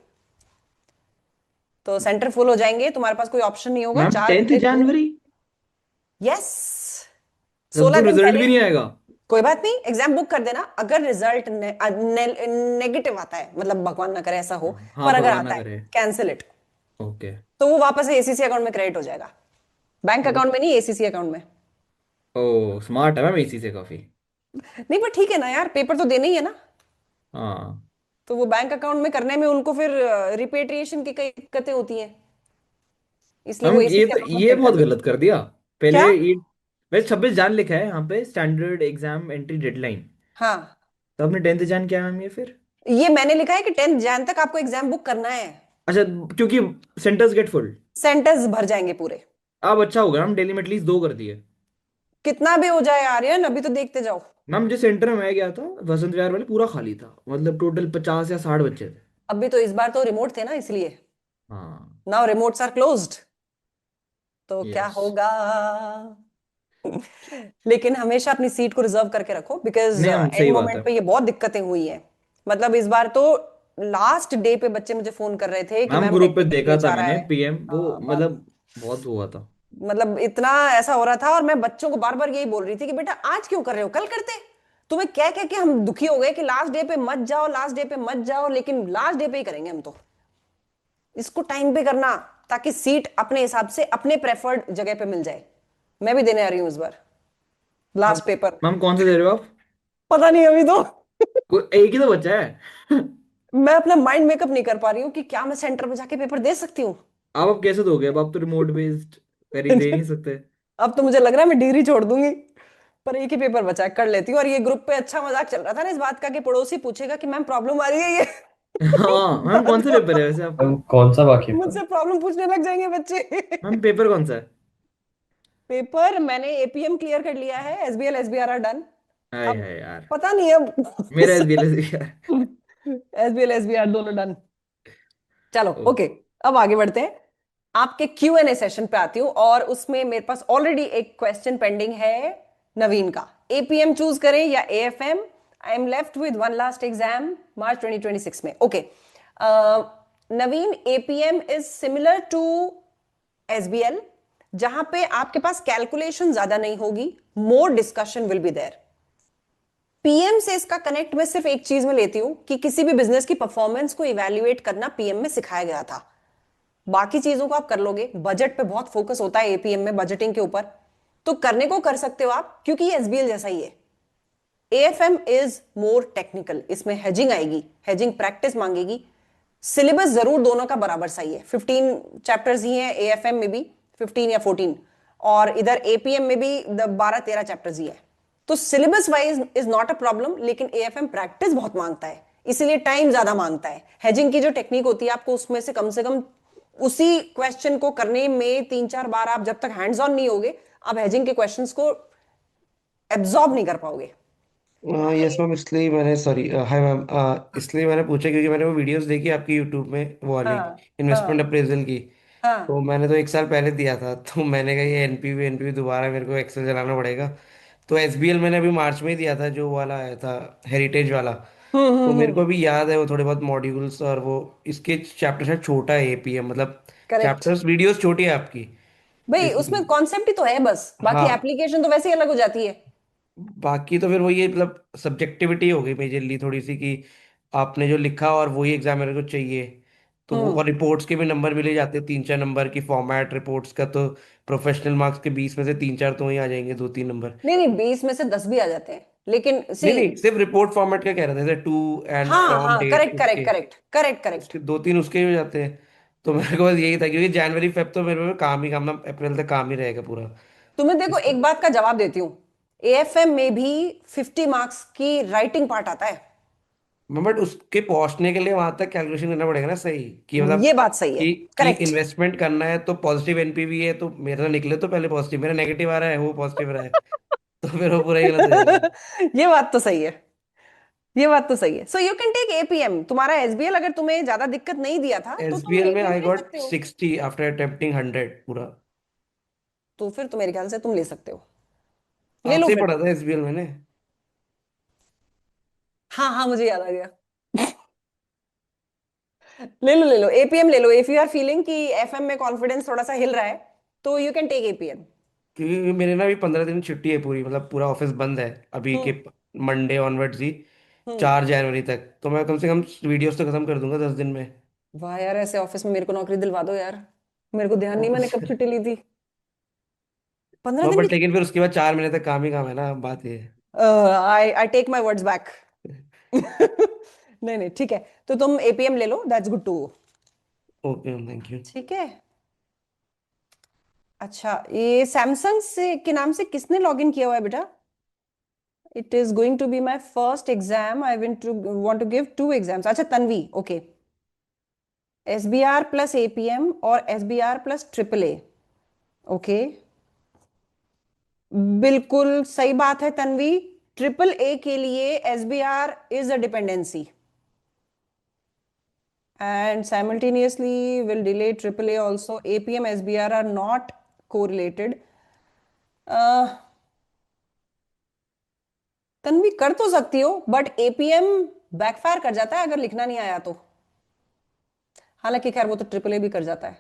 तो सेंटर फुल हो जाएंगे, तुम्हारे पास कोई ऑप्शन नहीं होगा। मैम 4 10th जुलाई को, जनवरी यस, तब 16 तो दिन रिजल्ट पहले। भी नहीं आएगा। कोई बात नहीं, एग्जाम बुक कर देना। अगर रिजल्ट नेगेटिव आता है, मतलब भगवान ना करे ऐसा हो, हाँ पर अगर भगवान ना आता है, करे। Cancel it. ओके। तो वो वापस से एसीसी अकाउंट में क्रेडिट हो जाएगा, बैंक ओ, अकाउंट में नहीं, एसीसी अकाउंट में। ओ स्मार्ट है मैम इसी से काफी। नहीं पर ठीक है ना यार, पेपर तो देना ही है ना। हाँ तो वो बैंक अकाउंट में करने में उनको फिर रिपेट्रिएशन की कई दिक्कतें होती हैं, इसलिए वो मैम ये एसीसी तो अकाउंट में ये क्रेडिट कर बहुत देते गलत कर दिया। पहले हैं। क्या? ये वैसे 26 जान लिखा है यहाँ पे स्टैंडर्ड एग्जाम एंट्री डेडलाइन। हाँ, तो आपने 10th जान किया मैम ये फिर। ये मैंने लिखा है कि 10th जैन तक आपको एग्जाम बुक करना है। अच्छा, क्योंकि सेंटर्स गेट फुल। सेंटर्स भर जाएंगे पूरे। अब अच्छा होगा हम दिल्ली में एटलीस्ट 2 कर दिए। कितना भी हो जाए आर्यन, अभी तो देखते जाओ। मैम जो सेंटर में मैं गया था वसंत विहार वाले पूरा खाली था, मतलब टोटल 50 या 60 बच्चे थे। अभी तो इस बार तो रिमोट थे ना, इसलिए। हाँ। नाउ रिमोट्स आर क्लोज्ड, तो क्या यस। होगा? लेकिन हमेशा अपनी सीट को रिजर्व करके रखो, बिकॉज नहीं हम एंड सही बात है। मोमेंट पे ये बहुत दिक्कतें हुई हैं। मतलब इस बार तो लास्ट डे पे बच्चे मुझे फोन कर रहे थे कि मैम मैम ग्रुप पे टेक्निकल देखा ग्लिच था आ रहा मैंने है। पीएम वो बाप, मतलब बहुत हुआ था। मतलब इतना ऐसा हो रहा था, और मैं बच्चों को बार बार यही बोल रही थी कि बेटा आज क्यों कर रहे हो, कल करते। तुम्हें कह कह के हम दुखी हो गए कि लास्ट डे पे मत जाओ, लास्ट डे पे मत जाओ, लेकिन लास्ट डे पे ही करेंगे हम तो। इसको टाइम पे करना, ताकि सीट अपने हिसाब से अपने प्रेफर्ड जगह पे मिल जाए। मैं भी देने आ रही हूँ इस बार मैम लास्ट पेपर। मैम कौन से दे रहे हो आप? पता नहीं अभी तो। एक ही तो बच्चा है। मैं अपना माइंड मेकअप नहीं कर पा रही हूँ कि क्या मैं सेंटर पे जाके पेपर दे सकती हूँ। आप कैसे दोगे? अब आप तो रिमोट बेस्ड कर ही दे नहीं सकते। अब तो मुझे लग रहा है मैं डिग्री छोड़ दूंगी। पर एक ही पेपर बचा है, कर लेती हूँ। और ये ग्रुप पे अच्छा मजाक चल रहा था ना इस बात का कि पड़ोसी पूछेगा कि मैम प्रॉब्लम आ रही है ये। हाँ मैम कौन सा पेपर है वैसे आपका? मैम कौन सा बाकी था? मुझसे प्रॉब्लम पूछने लग जाएंगे बच्चे। मैम पेपर कौन सा है? पेपर मैंने एपीएम क्लियर कर लिया है, एसबीएल एसबीआर डन। हाय अब हाय यार। पता नहीं अब। मेरा एसबीएल है। एसबीएल एसबीआर दोनों डन। चलो ओ। ओके, अब आगे बढ़ते हैं। आपके क्यू एन ए सेशन पे आती हूँ, और उसमें मेरे पास ऑलरेडी एक क्वेश्चन पेंडिंग है नवीन का। एपीएम चूज करें या AFM? I am left with one last exam March 2026 में। Okay Naveen, APM is similar to SBL, जहां पे आपके पास कैलकुलेशन ज्यादा नहीं होगी, more discussion will be there. PM से इसका कनेक्ट मैं सिर्फ एक चीज में लेती हूं कि किसी भी बिजनेस की परफॉर्मेंस को इवैल्यूएट करना पीएम में सिखाया गया था। बाकी चीजों को आप कर लोगे, बजट पे बहुत फोकस होता है एपीएम में, बजटिंग के ऊपर, तो करने को कर सकते हो आप, क्योंकि ये एसबीएल जैसा ही है। एएफएम इज मोर टेक्निकल, इसमें हेजिंग आएगी, हेजिंग प्रैक्टिस मांगेगी। सिलेबस जरूर दोनों का बराबर सही है, 15 चैप्टर्स ही हैं एएफएम में भी, 15 या 14, और इधर एपीएम में भी 12-13 चैप्टर्स ही है। तो syllabus wise is not a problem, लेकिन एएफएम प्रैक्टिस बहुत मांगता है, इसीलिए टाइम ज्यादा मांगता है। हेजिंग की जो टेक्निक होती है, आपको उसमें से कम उसी क्वेश्चन को करने में 3-4 बार, आप जब तक हैंड्स ऑन नहीं होगे, आप हेजिंग के क्वेश्चंस को एब्जॉर्ब नहीं कर पाओगे। यस मैम, इसलिए मैंने सॉरी हाय मैम, इसलिए मैंने पूछा क्योंकि मैंने वो वीडियोस देखी आपकी यूट्यूब में, वो वाली हाँ इन्वेस्टमेंट हाँ अप्रेजल की। हाँ। तो मैंने तो 1 साल पहले दिया था, तो मैंने कहा ये एनपीवी दोबारा मेरे को एक्सेल चलाना पड़ेगा। तो एसबीएल मैंने अभी मार्च में ही दिया था, जो वाला आया था हेरिटेज वाला। तो मेरे को भी याद है वो थोड़े बहुत मॉड्यूल्स, और वो इसके चैप्टर शायद छोटा है एपीएम, मतलब करेक्ट। चैप्टर्स वीडियोस छोटी है आपकी। भाई उसमें इसलिए कॉन्सेप्ट ही तो है बस, बाकी हाँ, एप्लीकेशन तो वैसे ही अलग हो जाती है। बाकी तो फिर वो ये मतलब सब्जेक्टिविटी हो गई मेजरली थोड़ी सी, कि आपने जो लिखा और वही एग्जामिनर को चाहिए। तो वो, हम्म। और रिपोर्ट्स के भी नंबर मिले जाते हैं 3-4 नंबर की, फॉर्मेट रिपोर्ट्स का तो प्रोफेशनल मार्क्स के 20 में से 3-4 तो ही आ जाएंगे, 2-3 नंबर। नहीं नहीं, 20 में से 10 भी आ जाते हैं, लेकिन सी। नहीं नहीं, सिर्फ रिपोर्ट फॉर्मेट का कह रहे थे, जैसे टू एंड हाँ फ्रॉम हाँ, डेट करेक्ट करेक्ट उसके करेक्ट करेक्ट करेक्ट। उसके 2-3 उसके ही हो जाते हैं। तो मेरे को बस यही था, क्योंकि जनवरी फेब तो मेरे में काम ही काम ना, अप्रैल तक काम ही रहेगा पूरा। तुम्हें देखो इसलिए एक बात का जवाब देती हूँ, एएफएम में भी 50 मार्क्स की राइटिंग पार्ट आता है। बट उसके पहुंचने के लिए वहां तक कैलकुलेशन करना पड़ेगा ना, सही कि मतलब ये बात सही है, कि करेक्ट। इन्वेस्टमेंट करना है तो पॉजिटिव एनपीवी है, तो मेरा निकले तो पहले पॉजिटिव, मेरा नेगेटिव आ रहा है वो पॉजिटिव रहा है, तो फिर वो पूरा ही गलत हो जाएगा। ये बात तो सही है, ये बात तो सही है. So you can take APM. तुम्हारा एसबीएल अगर तुम्हें ज्यादा दिक्कत नहीं दिया था तो तुम एसबीएल में एपीएम आई ले गॉट सकते हो. 60 आफ्टर अटेम्प्टिंग 100 पूरा. तो फिर तो मेरे ख्याल से तुम ले सकते हो. ले लो आपसे ही फिर. पढ़ा था एसबीएल मैंने. हाँ हाँ, मुझे याद आ गया. ले लो ले लो, एपीएम ले लो. इफ यू आर फीलिंग कि एफएम में कॉन्फिडेंस थोड़ा सा हिल रहा है तो यू कैन टेक एपीएम. क्योंकि मेरे ना अभी 15 दिन छुट्टी है पूरी, मतलब पूरा ऑफिस बंद है अभी के हम्म. मंडे ऑनवर्ड्स ही, हम्म. 4 जनवरी तक. तो मैं कम से कम वीडियोस तो खत्म कर दूंगा 10 दिन में. वाह यार, ऐसे ऑफिस में मेरे को नौकरी दिलवा दो यार. मेरे को ध्यान नहीं मैंने कब छुट्टी ली थी. 15 दिन बट की. लेकिन फिर उसके बाद 4 महीने तक काम ही काम है ना, बात ये है. I I take my words back. नहीं नहीं, ठीक है. तो तुम एपीएम ले लो, that's good too. Okay, thank you. ठीक है. अच्छा, ये सैमसंग से के नाम से किसने लॉगिन किया हुआ है बेटा? It is going to be my first exam. I want to give 2 exams. अच्छा Tanvi, okay. SBR plus APM और SBR plus triple A. Okay, बिल्कुल सही बात है तन्वी. ट्रिपल ए के लिए SBR is a dependency and simultaneously will delay AAA also. APM SBR are not correlated. Tanvi कर तो सकती हो बट एपीएम बैकफायर कर जाता है अगर लिखना नहीं आया तो. हालांकि खैर वो तो ट्रिपल ए भी कर जाता है.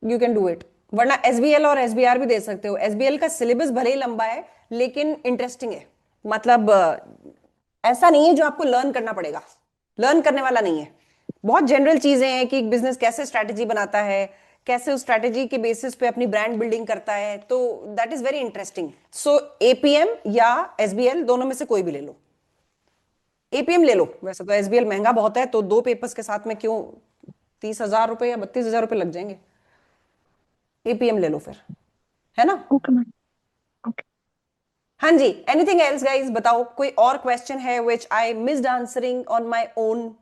You can do it. वरना एसबीएल और एसबीआर भी दे सकते हो. एसबीएल का सिलेबस भले ही लंबा है लेकिन इंटरेस्टिंग है. मतलब ऐसा नहीं है जो आपको लर्न करना पड़ेगा. लर्न करने वाला नहीं है. बहुत जनरल चीजें हैं कि बिजनेस कैसे स्ट्रैटेजी बनाता है, कैसे उस स्ट्रैटेजी के बेसिस पे अपनी ब्रांड बिल्डिंग करता है. तो that is very interesting. So APM या एसबीएल दोनों में से कोई भी ले लो. एपीएम ले लो. वैसे तो एसबीएल महंगा बहुत है तो 2 पेपर्स के साथ में क्यों 30,000 रुपए या 32,000 रुपए लग जाएंगे. एपीएम ले लो फिर, है ना? Okay ma'am. ओके. हाँ जी. Anything else guys? बताओ, कोई और क्वेश्चन है which I missed answering on my own?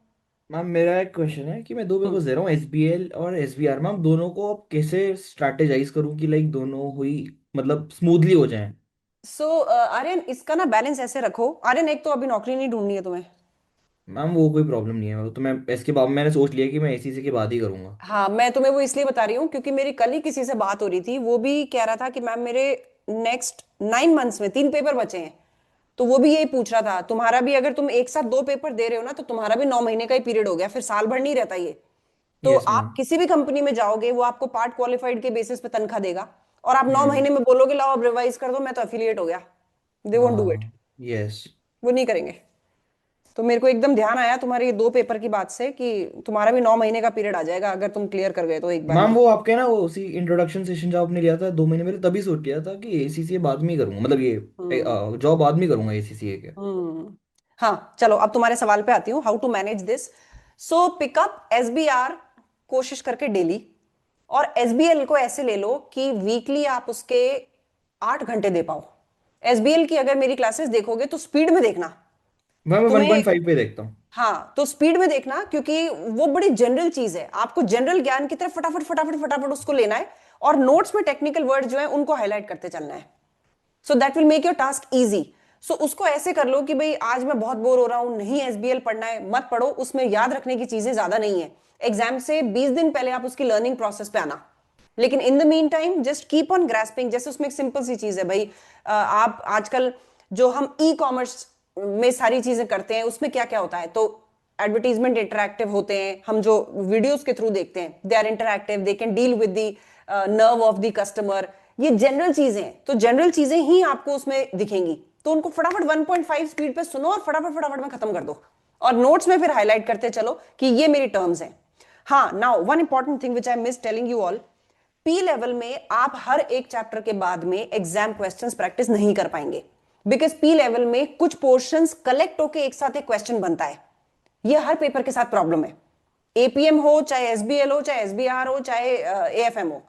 Ma'am मेरा एक क्वेश्चन है कि मैं दो पेपर्स दे रहा हूँ, एसबीएल और एसबीआर. मैम दोनों को अब कैसे स्ट्रैटेजाइज करूँ कि लाइक दोनों हुई मतलब स्मूथली हो जाएं. सो आर्यन, इसका ना बैलेंस ऐसे रखो. आर्यन, एक तो अभी नौकरी नहीं ढूंढनी है तुम्हें. मैम वो कोई प्रॉब्लम नहीं है, तो मैं इसके बाद मैंने सोच लिया कि मैं एसीसी के बाद ही करूंगा. हाँ, मैं तुम्हें वो इसलिए बता रही हूँ क्योंकि मेरी कल ही किसी से बात हो रही थी. वो भी कह रहा था कि मैम मेरे नेक्स्ट 9 मंथ्स में 3 पेपर बचे हैं. तो वो भी यही पूछ रहा था. तुम्हारा भी अगर तुम एक साथ 2 पेपर दे रहे हो ना तो तुम्हारा भी 9 महीने का ही पीरियड हो गया. फिर साल भर नहीं रहता ये. तो यस आप मैम. किसी भी कंपनी में जाओगे वो आपको पार्ट क्वालिफाइड के बेसिस पे तनख्वाह देगा. और आप 9 महीने में बोलोगे लाओ अब रिवाइज कर दो, मैं तो एफिलिएट हो गया. They won't do it. हाँ. यस. वो नहीं करेंगे. तो मेरे को एकदम ध्यान आया तुम्हारे ये 2 पेपर की बात से कि तुम्हारा भी 9 महीने का पीरियड आ जाएगा अगर तुम क्लियर कर गए तो एक बार मैम में. वो आपके ना वो उसी इंट्रोडक्शन सेशन जब आपने लिया था 2 महीने पहले, तभी सोच लिया था कि एसीसी बाद में ही करूंगा, मतलब ये जॉब बाद में ही करूंगा एसीसी के. हाँ चलो, अब तुम्हारे सवाल पे आती हूँ. How to manage this. So pick up SBR कोशिश करके डेली, और एसबीएल को ऐसे ले लो कि वीकली आप उसके 8 घंटे दे पाओ. एसबीएल की अगर मेरी क्लासेस देखोगे तो स्पीड में देखना. मैं तुम्हें 1.5 पे देखता हूँ. हाँ, तो स्पीड में देखना क्योंकि वो बड़ी जनरल चीज है. आपको जनरल ज्ञान की तरफ फटाफट फटाफट फटाफट उसको लेना है और नोट्स में टेक्निकल वर्ड जो है उनको हाईलाइट करते चलना है. So that will make your task easy. So उसको ऐसे कर लो कि भाई आज मैं बहुत बोर हो रहा हूं, नहीं एसबीएल पढ़ना है, मत पढ़ो. उसमें याद रखने की चीजें ज्यादा नहीं है. एग्जाम से 20 दिन पहले आप उसकी लर्निंग प्रोसेस पे आना. लेकिन in the mean time just keep on grasping. जैसे उसमें एक सिंपल सी चीज है भाई, आप आजकल जो हम ई कॉमर्स में सारी चीजें करते हैं उसमें क्या क्या होता है. तो एडवर्टीजमेंट इंटरैक्टिव होते हैं. हम जो वीडियोस के थ्रू देखते हैं they are interactive, they can deal with the nerve of the customer. ये जनरल चीजें हैं. तो जनरल चीजें ही आपको उसमें दिखेंगी. तो उनको फटाफट 1.5 स्पीड पे सुनो और फटाफट फटाफट में खत्म कर दो. और नोट्स में फिर हाईलाइट करते चलो कि ये मेरी टर्म्स हैं. हाँ, now one important thing which I miss telling you all. P level में आप हर एक चैप्टर के बाद में एग्जाम क्वेश्चंस प्रैक्टिस नहीं कर पाएंगे. बिकॉज पी लेवल में कुछ पोर्शंस कलेक्ट होके एक साथ एक क्वेश्चन बनता है. ये हर पेपर के साथ प्रॉब्लम है. एपीएम हो, चाहे एसबीएल हो, चाहे एसबीआर हो, चाहे एएफएम हो.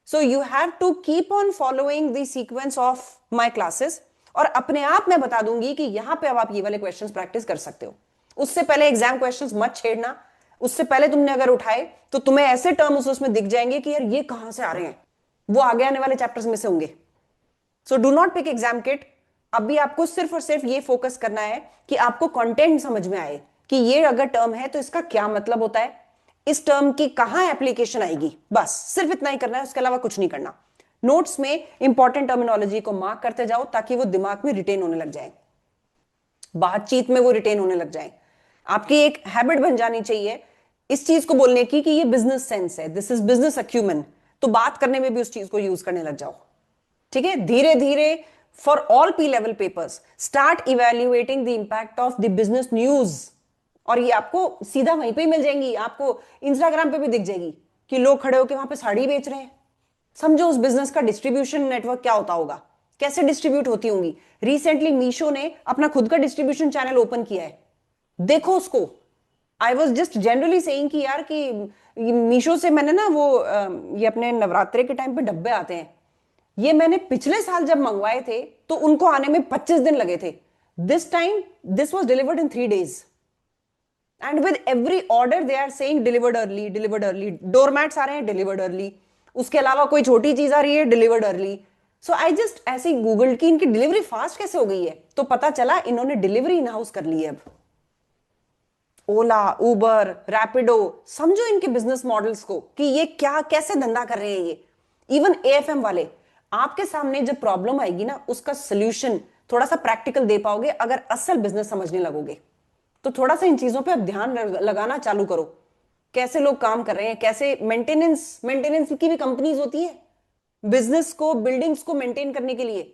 So you have to keep on following the sequence of my classes. और अपने आप मैं बता दूंगी कि यहां पे अब आप ये वाले क्वेश्चंस प्रैक्टिस कर सकते हो. उससे पहले एग्जाम क्वेश्चंस मत छेड़ना. उससे पहले तुमने अगर उठाए तो तुम्हें ऐसे टर्म्स उसमें दिख जाएंगे कि यार ये कहां से आ रहे हैं. वो आगे आने वाले चैप्टर्स में से होंगे. So do not pick exam kit. अभी आपको सिर्फ और सिर्फ ये फोकस करना है कि आपको कंटेंट समझ में आए कि ये अगर टर्म है तो इसका क्या मतलब होता है, इस टर्म की कहां एप्लीकेशन आएगी, बस सिर्फ इतना ही करना है, उसके अलावा कुछ नहीं करना। नोट्स में इंपॉर्टेंट टर्मिनोलॉजी को मार्क करते जाओ ताकि वो दिमाग में रिटेन होने लग जाए, बातचीत में वो रिटेन होने लग जाए। आपकी एक हैबिट बन जानी चाहिए इस चीज को बोलने की कि ये बिजनेस सेंस है, दिस इज बिजनेस अक्यूमेन, तो बात करने में भी उस चीज को यूज करने लग जाओ। ठीक है, धीरे धीरे for all P level papers start evaluating the impact of the business news, और ये आपको सीधा वहीं पे ही मिल जाएंगी, आपको इंस्टाग्राम पे भी दिख जाएगी कि लोग खड़े होकर वहां पे साड़ी बेच रहे हैं। समझो उस बिजनेस का डिस्ट्रीब्यूशन नेटवर्क क्या होता होगा, कैसे डिस्ट्रीब्यूट होती होंगी। रिसेंटली मीशो ने अपना खुद का डिस्ट्रीब्यूशन चैनल ओपन किया है, देखो उसको। I was just generally saying कि यार कि मीशो से मैंने ना वो ये अपने नवरात्रे के टाइम पे डब्बे आते हैं, ये मैंने पिछले साल जब मंगवाए थे तो उनको आने में 25 दिन लगे थे। This time this was delivered in 3 days, and with every order they are saying delivered early, delivered early. Doormats आ रहे हैं, डिलीवर्ड अर्ली। उसके अलावा कोई छोटी चीज आ रही है, delivered early. So I just ऐसे ही गूगल की इनकी डिलीवरी फास्ट कैसे हो गई है, तो पता चला इन्होंने डिलीवरी इन हाउस कर ली है अब। ओला, उबर, रैपिडो, समझो इनके बिजनेस मॉडल्स को कि ये क्या कैसे धंधा कर रहे हैं ये। इवन एएफएम वाले, आपके सामने जब प्रॉब्लम आएगी ना उसका सोल्यूशन थोड़ा सा प्रैक्टिकल दे पाओगे अगर असल बिजनेस समझने लगोगे। तो थोड़ा सा इन चीजों पे अब ध्यान लगाना चालू करो, कैसे लोग काम कर रहे हैं, कैसे मेंटेनेंस की भी कंपनीज होती है बिजनेस को, बिल्डिंग्स को मेंटेन करने के लिए।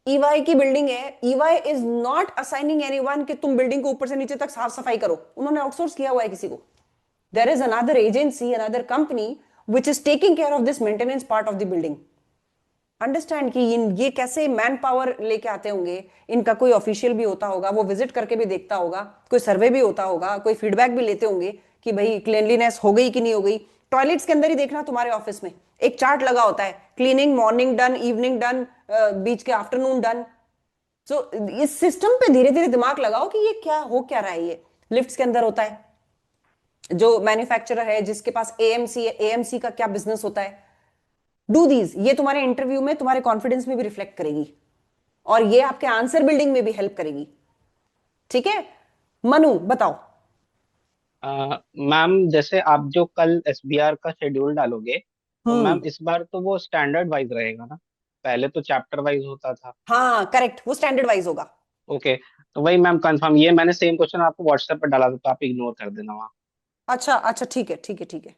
ईवाई की बिल्डिंग है, EY is not assigning anyone कि तुम बिल्डिंग को ऊपर से नीचे तक साफ सफाई करो, उन्होंने आउटसोर्स किया हुआ है किसी को। There is another agency, another company which is taking care of this maintenance part of the building. Understand कि ये कैसे मैन पावर लेके आते होंगे, इनका कोई ऑफिशियल भी होता होगा, वो विजिट करके भी देखता होगा, कोई सर्वे भी होता होगा, कोई फीडबैक भी लेते होंगे कि भाई क्लीनलीनेस हो गई कि नहीं हो गई। टॉयलेट्स के अंदर ही देखना, तुम्हारे ऑफिस में एक चार्ट लगा होता है, cleaning morning done, evening done, बीच के आफ्टरनून डन। सो इस सिस्टम पे धीरे धीरे दिमाग लगाओ कि ये क्या हो क्या रहा है। ये लिफ्ट्स के अंदर होता है, जो मैन्युफैक्चरर है जिसके पास एएमसी है, एएमसी का क्या बिजनेस होता है। डू दीज, ये तुम्हारे इंटरव्यू में तुम्हारे कॉन्फिडेंस में भी रिफ्लेक्ट करेगी और ये आपके आंसर बिल्डिंग में भी हेल्प करेगी। ठीक है, मनु बताओ। मैम जैसे आप जो कल एसबीआर का शेड्यूल डालोगे तो मैम इस बार तो वो स्टैंडर्ड वाइज रहेगा ना, पहले तो चैप्टर वाइज होता था। हाँ करेक्ट, वो स्टैंडर्ड वाइज होगा। ओके, तो वही मैम कंफर्म, ये मैंने सेम क्वेश्चन आपको व्हाट्सएप पर डाला था तो आप इग्नोर कर देना वहाँ। अच्छा अच्छा, ठीक है ठीक है ठीक है।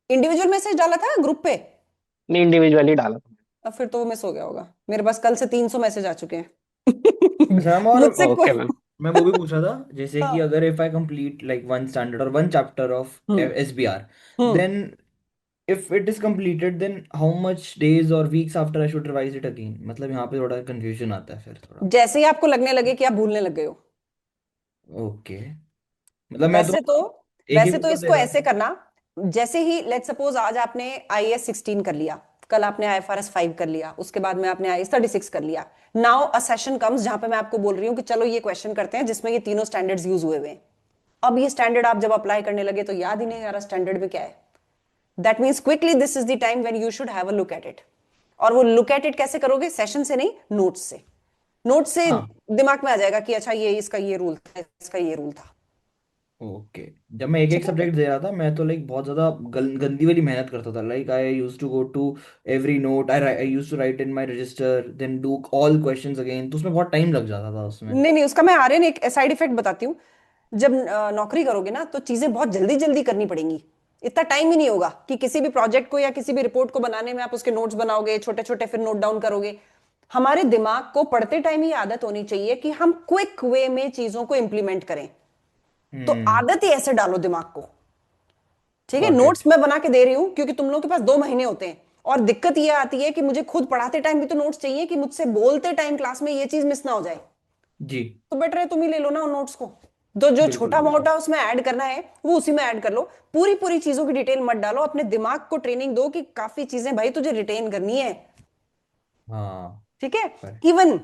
इंडिविजुअल मैसेज डाला था ग्रुप पे? नहीं, इंडिविजुअली डाला था। अब फिर तो वो मिस हो गया होगा, मेरे पास कल से 300 मैसेज आ चुके हैं। अच्छा मैम, और मुझसे कोई ओके मैम। मैं वो भी पूछ रहा था जैसे कि हाँ। अगर if I complete like one standard और one chapter of hmm SBR, hmm then if it is completed then how much days or weeks after I should revise it again? मतलब यहाँ पे थोड़ा confusion आता है फिर थोड़ा। जैसे ही आपको लगने लगे कि आप भूलने लग गए हो। ओके, मतलब मैं तो वैसे तो एक ही वैसे तो पेपर दे इसको रहा ऐसे था। करना, जैसे ही लेट सपोज आज आपने आईएएस 16 कर लिया, कल आपने आईएफआरएस 5 कर लिया, उसके बाद में आपने आईएएस 36 कर लिया। नाउ अ सेशन कम्स जहां पे मैं आपको बोल रही हूँ कि चलो ये क्वेश्चन करते हैं जिसमें ये तीनों स्टैंडर्ड्स यूज हुए हुए हैं। अब ये स्टैंडर्ड आप जब अप्लाई करने लगे तो याद ही नहीं आ रहा स्टैंडर्ड में क्या है। That means quickly this is the time when you should have a look at it. और वो लुक एट इट कैसे करोगे? सेशन से नहीं, नोट्स से। नोट्स से हाँ दिमाग में आ जाएगा कि अच्छा ये इसका ये रूल था, इसका ये रूल था। ओके, जब मैं एक एक ठीक है, सब्जेक्ट दे रहा था मैं तो लाइक बहुत ज्यादा गंदी वाली मेहनत करता था। Like I used to go to every note, I used to write in my register, then do all questions again, तो उसमें बहुत टाइम लग जाता था उसमें। नहीं नहीं, उसका मैं आर्यन एक साइड इफेक्ट बताती हूँ। जब नौकरी करोगे ना तो चीजें बहुत जल्दी जल्दी करनी पड़ेंगी, इतना टाइम ही नहीं होगा कि किसी भी प्रोजेक्ट को या किसी भी रिपोर्ट को बनाने में आप उसके नोट्स बनाओगे, छोटे छोटे फिर नोट डाउन करोगे। हमारे दिमाग को पढ़ते टाइम ही आदत होनी चाहिए कि हम क्विक वे में चीजों को इंप्लीमेंट करें। तो आदत ही ऐसे डालो दिमाग को। ठीक है, गॉट नोट्स इट। मैं बना के दे रही हूं क्योंकि तुम लोगों के पास 2 महीने होते हैं, और दिक्कत ये आती है कि मुझे खुद पढ़ाते टाइम भी तो नोट्स चाहिए कि मुझसे बोलते टाइम क्लास में ये चीज मिस ना हो जाए। जी, तो बेटर है तुम ही ले लो ना उन नोट्स को। तो जो बिल्कुल छोटा बिल्कुल। मोटा उसमें ऐड करना है वो उसी में ऐड कर लो, पूरी पूरी चीजों की डिटेल मत डालो। अपने दिमाग को ट्रेनिंग दो कि काफी चीजें भाई तुझे रिटेन करनी है। हाँ ठीक है, पर इवन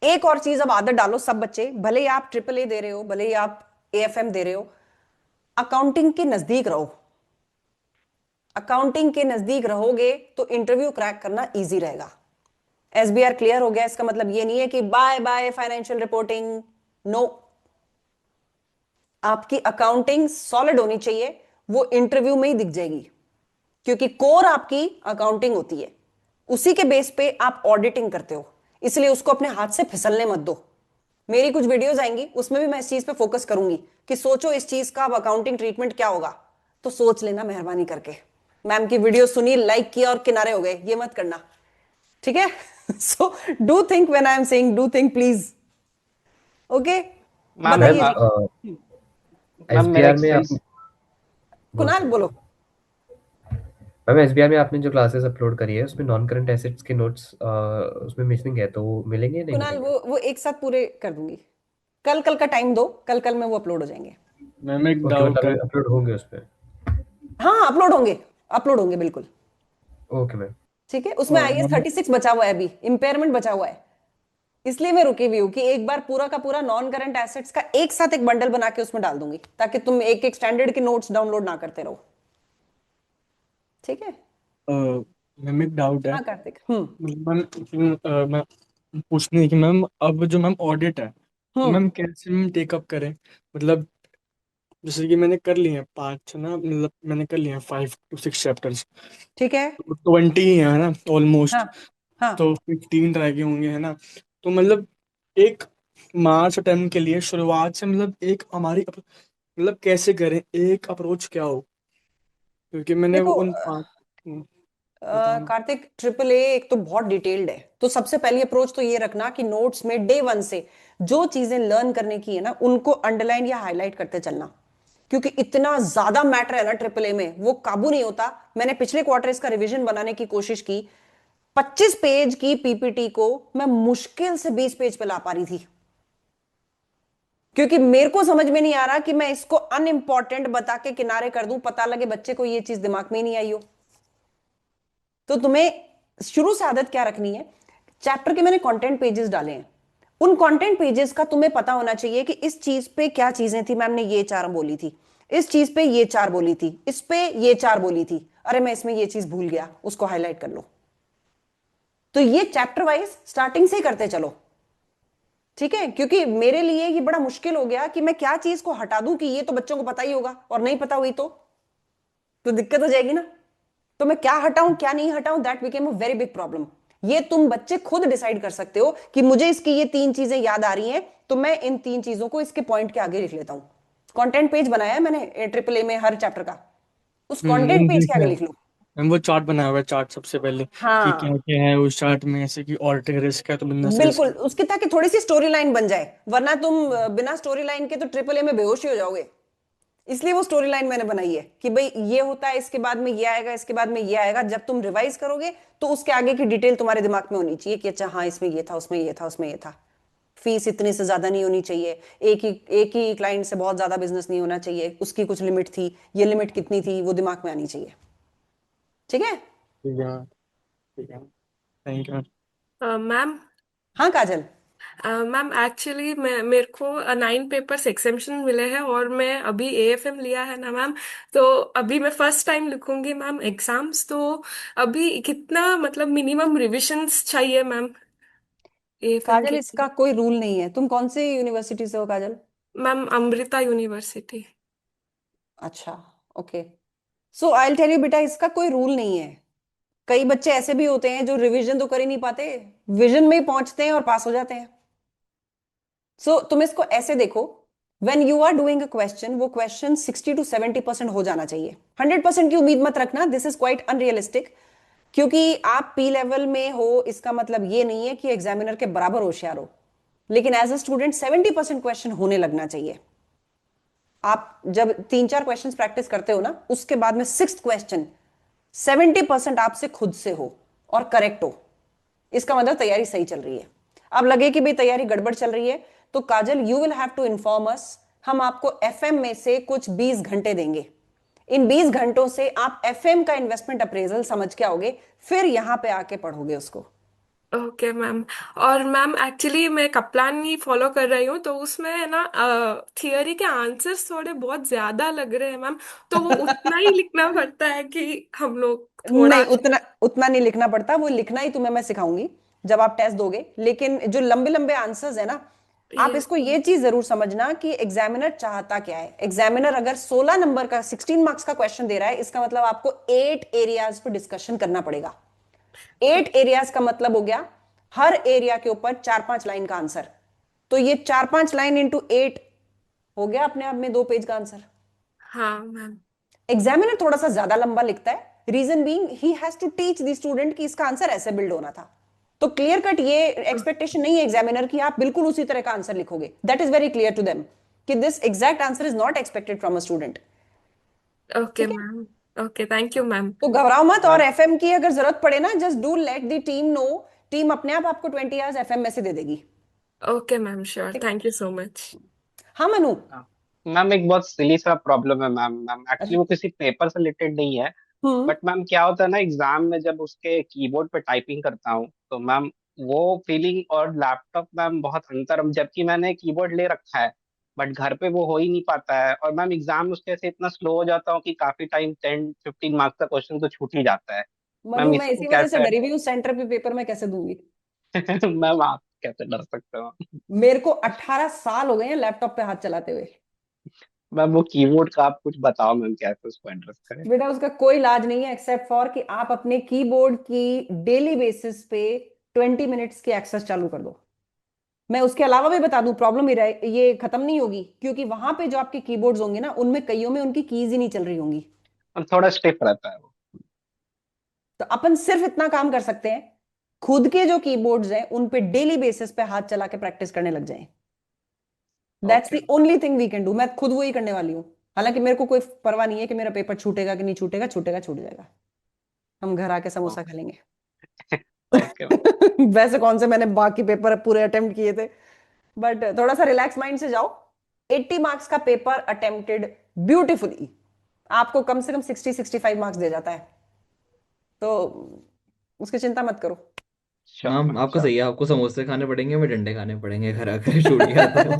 एक और चीज अब आदत डालो सब बच्चे, भले ही आप ट्रिपल ए दे रहे हो, भले ही आप एएफएम दे रहे हो, अकाउंटिंग के नजदीक रहो। अकाउंटिंग के नजदीक रहोगे तो इंटरव्यू क्रैक करना इजी रहेगा। एसबीआर क्लियर हो गया, इसका मतलब ये नहीं है कि bye bye financial reporting. No, आपकी अकाउंटिंग सॉलिड होनी चाहिए, वो इंटरव्यू में ही दिख जाएगी, क्योंकि कोर आपकी अकाउंटिंग होती है, उसी के बेस पे आप ऑडिटिंग करते हो, इसलिए उसको अपने हाथ से फिसलने मत दो। मेरी कुछ वीडियोस आएंगी, उसमें भी मैं इस चीज पे फोकस करूंगी कि सोचो इस चीज का अब अकाउंटिंग ट्रीटमेंट क्या होगा, तो सोच लेना मेहरबानी करके। मैम की वीडियो सुनी, लाइक किया और किनारे हो गए, ये मत करना, ठीक है? So do think when I am saying do think please. Okay, ma'am बताइए मैम जी। मैम मेरा एसबीआर में आप एक्सरसाइज कुणाल बोलो। मैम एसबीआर में आपने जो क्लासेस अपलोड करी है उसमें नॉन करंट एसेट्स के नोट्स उसमें मिसिंग है, तो वो मिलेंगे या नहीं कुणाल मिलेंगे? वो एक साथ पूरे कर दूंगी, कल कल का टाइम दो, कल कल में वो अपलोड हो जाएंगे। मैम एक ओके, डाउट मतलब है। अपलोड होंगे उस पर? हाँ अपलोड होंगे, अपलोड होंगे बिल्कुल। Okay ma'am. ठीक है, उसमें आईएएस मैम 36 बचा हुआ है, अभी इम्पेयरमेंट बचा हुआ है, इसलिए मैं रुकी हुई हूँ कि एक बार पूरा का पूरा नॉन करंट एसेट्स का एक साथ एक बंडल बना के उसमें डाल दूंगी, ताकि तुम एक एक स्टैंडर्ड के नोट्स डाउनलोड ना करते रहो। ठीक है? मैम एक डाउट है। हाँ कार्तिक। मैम पूछनी है कि मैम अब जो मैम ऑडिट है तो हम्म। मैम कैसे मैम टेकअप करें, मतलब जैसे कि मैंने कर लिए हैं 5 ना, मतलब मैंने कर लिए हैं 5 to 6 चैप्टर्स, ठीक है। 20 ही है ना हाँ ऑलमोस्ट। हाँ। तो 15 रह गए होंगे है ना। तो मतलब एक मार्च अटेम्प्ट के लिए शुरुआत से मतलब एक हमारी मतलब कैसे करें, एक अप्रोच क्या हो, क्योंकि मैंने वो देखो उन 5। बताओ मैम। कार्तिक, ट्रिपल ए एक तो बहुत डिटेल्ड है, तो सबसे पहली अप्रोच तो ये रखना कि नोट्स में डे वन से जो चीजें लर्न करने की है ना, उनको अंडरलाइन या हाईलाइट करते चलना, क्योंकि इतना ज्यादा मैटर है ना ट्रिपल ए में, वो काबू नहीं होता। मैंने पिछले क्वार्टर इसका रिवीजन बनाने की कोशिश की, 25 पेज की पीपीटी को मैं मुश्किल से 20 पेज पे ला पा रही थी, क्योंकि मेरे को समझ में नहीं आ रहा कि मैं इसको अनइंपॉर्टेंट बता के किनारे कर दूं, पता लगे बच्चे को ये चीज दिमाग में ही नहीं आई हो। तो तुम्हें शुरू से आदत क्या रखनी है, चैप्टर के मैंने कंटेंट पेजेस डाले हैं, उन कंटेंट पेजेस का तुम्हें पता होना चाहिए कि इस चीज पे क्या चीजें थी, मैम ने ये 4 बोली थी, इस चीज पे ये 4 बोली थी, इस पे ये 4 बोली थी, अरे मैं इसमें ये चीज भूल गया, उसको हाईलाइट कर लो। तो ये चैप्टर वाइज स्टार्टिंग से ही करते चलो, ठीक है? क्योंकि मेरे लिए ये बड़ा मुश्किल हो गया कि मैं क्या चीज को हटा दूं कि ये तो बच्चों को पता ही होगा, और नहीं पता हुई तो दिक्कत हो जाएगी ना। तो मैं क्या हटाऊं क्या नहीं हटाऊं, that became a very big problem. ये तुम बच्चे खुद डिसाइड कर सकते हो कि मुझे इसकी ये 3 चीजें याद आ रही हैं, तो मैं इन 3 चीजों को इसके पॉइंट के आगे लिख लेता हूं। कंटेंट पेज बनाया है मैंने ट्रिपल ए में हर चैप्टर का, उस कंटेंट मैम पेज के देखा आगे है। लिख लो। मैम वो चार्ट बनाया हुआ है, चार्ट सबसे पहले कि क्या हाँ क्या है उस चार्ट में, ऐसे कि ऑल्ट रिस्क है तो बिजनेस रिस्क बिल्कुल, है। उसकी ताकि थोड़ी सी स्टोरी लाइन बन जाए, वरना तुम बिना स्टोरी लाइन के तो ट्रिपल ए में बेहोश ही हो जाओगे। इसलिए वो स्टोरी लाइन मैंने बनाई है कि भाई ये होता है, इसके बाद में ये आएगा, इसके बाद में ये आएगा, जब तुम रिवाइज करोगे तो उसके आगे की डिटेल तुम्हारे दिमाग में होनी चाहिए कि अच्छा हाँ इसमें ये था, उसमें ये था, उसमें ये था। फीस इतने से ज्यादा नहीं होनी चाहिए, एक ही क्लाइंट से बहुत ज्यादा बिजनेस नहीं होना चाहिए, उसकी कुछ लिमिट थी, ये लिमिट कितनी थी वो दिमाग में आनी चाहिए। ठीक है? ठीक है मैम, ठीक है, थैंक यू। मैम हाँ काजल। मैम एक्चुअली मैं मेरे को 9 पेपर्स एग्जाम्शन मिले हैं, और मैं अभी एएफएम लिया है ना मैम, तो अभी मैं फर्स्ट टाइम लिखूंगी मैम एग्जाम्स, तो अभी कितना मतलब मिनिमम रिविजन्स चाहिए मैम एएफएम काजल के इसका लिए? कोई रूल नहीं है, तुम कौन सी यूनिवर्सिटी से हो काजल? Ma'am Amrita university. अच्छा, okay. So I tell you बेटा, इसका कोई रूल नहीं है। कई बच्चे ऐसे भी होते हैं जो रिवीजन तो कर ही नहीं पाते, विजन में ही पहुंचते हैं और पास हो जाते हैं। सो तुम इसको ऐसे देखो, when you are doing a question, वो क्वेश्चन 60 to 70% हो जाना चाहिए। 100% की उम्मीद मत रखना, दिस इज क्वाइट अनरियलिस्टिक, क्योंकि आप पी लेवल में हो इसका मतलब ये नहीं है कि एग्जामिनर के बराबर होशियार हो, लेकिन एज अ स्टूडेंट 70% क्वेश्चन होने लगना चाहिए। आप जब 3-4 क्वेश्चन प्रैक्टिस करते हो ना, उसके बाद में 6th क्वेश्चन 70% आपसे खुद से हो और करेक्ट हो, इसका मतलब तैयारी सही चल रही है। अब लगे कि भाई तैयारी गड़बड़ चल रही है, तो Kajal you will have to inform us, हम आपको एफएम में से कुछ 20 घंटे देंगे, इन 20 घंटों से आप एफएम का इन्वेस्टमेंट अप्रेजल समझ के आओगे, फिर यहां पे आके पढ़ोगे उसको। Okay ma'am. और मैम एक्चुअली मैं कप्लान ही फॉलो कर रही हूँ, तो उसमें है ना थियोरी के आंसर्स थोड़े बहुत ज्यादा लग रहे हैं मैम, तो वो उतना ही लिखना पड़ता है कि हम लोग थोड़ा? नहीं, उतना उतना नहीं लिखना पड़ता, वो लिखना ही तुम्हें मैं सिखाऊंगी। जब आप टेस्ट दोगे, लेकिन जो लंबे लंबे आंसर्स है ना, आप ये इसको ये चीज जरूर समझना कि एग्जामिनर चाहता क्या है। एग्जामिनर अगर 16 नंबर का 16 मार्क्स का क्वेश्चन दे रहा है, इसका मतलब आपको 8 एरियाज पर डिस्कशन करना पड़ेगा। 8 एरियाज का मतलब हो गया हर एरिया के ऊपर 4-5 लाइन का आंसर। तो ये 4-5 लाइन इंटू 8 हो गया अपने आप में 2 पेज का आंसर। हाँ मैम। एग्जामिनर थोड़ा सा ज्यादा लंबा लिखता है, reason being he has to teach the student कि इसका आंसर ऐसे बिल्ड होना था। तो क्लियर कट ये एक्सपेक्टेशन नहीं है एग्जामिनर की आप बिल्कुल उसी तरह का आंसर लिखोगे। That is very clear to them कि this exact answer is not expected from a student. Okay ठीक है, ma'am. Okay, thank you ma'am. तो घबराओ मत, और मैम एफएम की अगर जरूरत पड़े ना, just do let the team know, team अपने आप आपको 20 आवर्स एफएम में से दे देगी। ओके मैम, श्योर, ठीक है, थैंक यू सो मच। हाँ मनु। हाँ, मैम एक बहुत सिली सा प्रॉब्लम है मैम। मैम एक्चुअली अच्छा। वो किसी पेपर से रिलेटेड नहीं है, हम्म। बट मैम क्या होता है ना, एग्जाम में जब उसके कीबोर्ड पे टाइपिंग करता हूँ तो मैम वो फीलिंग और लैपटॉप मैम बहुत अंतर, जबकि मैंने कीबोर्ड ले रखा है बट घर पे वो हो ही नहीं पाता है। और मैम एग्जाम उसके से इतना स्लो हो जाता हूँ कि काफी टाइम 10-15 मार्क्स का क्वेश्चन तो छूट ही जाता है। मनु, मैम मैं इसको इसी वजह से कैसे डरी हुई हूँ, सेंटर पे पेपर में कैसे दूंगी। मैम आप कैसे डर सकते हो? मेरे को 18 साल हो गए हैं लैपटॉप पे हाथ चलाते हुए। मैम वो कीबोर्ड का आप कुछ बताओ मैम, कैसे उसको एड्रेस करें? बेटा उसका कोई इलाज नहीं है एक्सेप्ट फॉर कि आप अपने कीबोर्ड की डेली बेसिस पे 20 मिनट्स की एक्सेस चालू कर दो। मैं उसके अलावा भी बता दूं, प्रॉब्लम ये खत्म नहीं होगी, क्योंकि वहां पे जो आपके कीबोर्ड्स होंगे ना, उनमें कईयों में उनकी कीज ही नहीं चल रही होंगी। मैम थोड़ा स्टिफ रहता है वो। तो अपन सिर्फ इतना काम कर सकते हैं, खुद के जो कीबोर्ड्स हैं उन पे डेली बेसिस पे हाथ चला के प्रैक्टिस करने लग जाएं। That's okay. The only thing we can do. मैं खुद वही करने वाली हूँ। हालांकि मेरे को कोई परवाह नहीं है कि मेरा पेपर छूटेगा कि नहीं छूटेगा, छूटेगा छूट जाएगा, हम घर आके समोसा खा लेंगे। Okay ma'am. वैसे कौन से मैंने बाकी पेपर पूरे अटेम्प्ट किए थे, बट थोड़ा सा रिलैक्स माइंड से जाओ। 80 मार्क्स का पेपर अटेम्प्टेड ब्यूटिफुली आपको कम से कम 60-65 मार्क्स दे जाता है, तो उसकी चिंता मत करो। श्योर मैम मैम, आपका श्योर। सही है, आपको समोसे खाने पड़ेंगे, मैं डंडे खाने पड़ेंगे घर आकर छूट गया तो।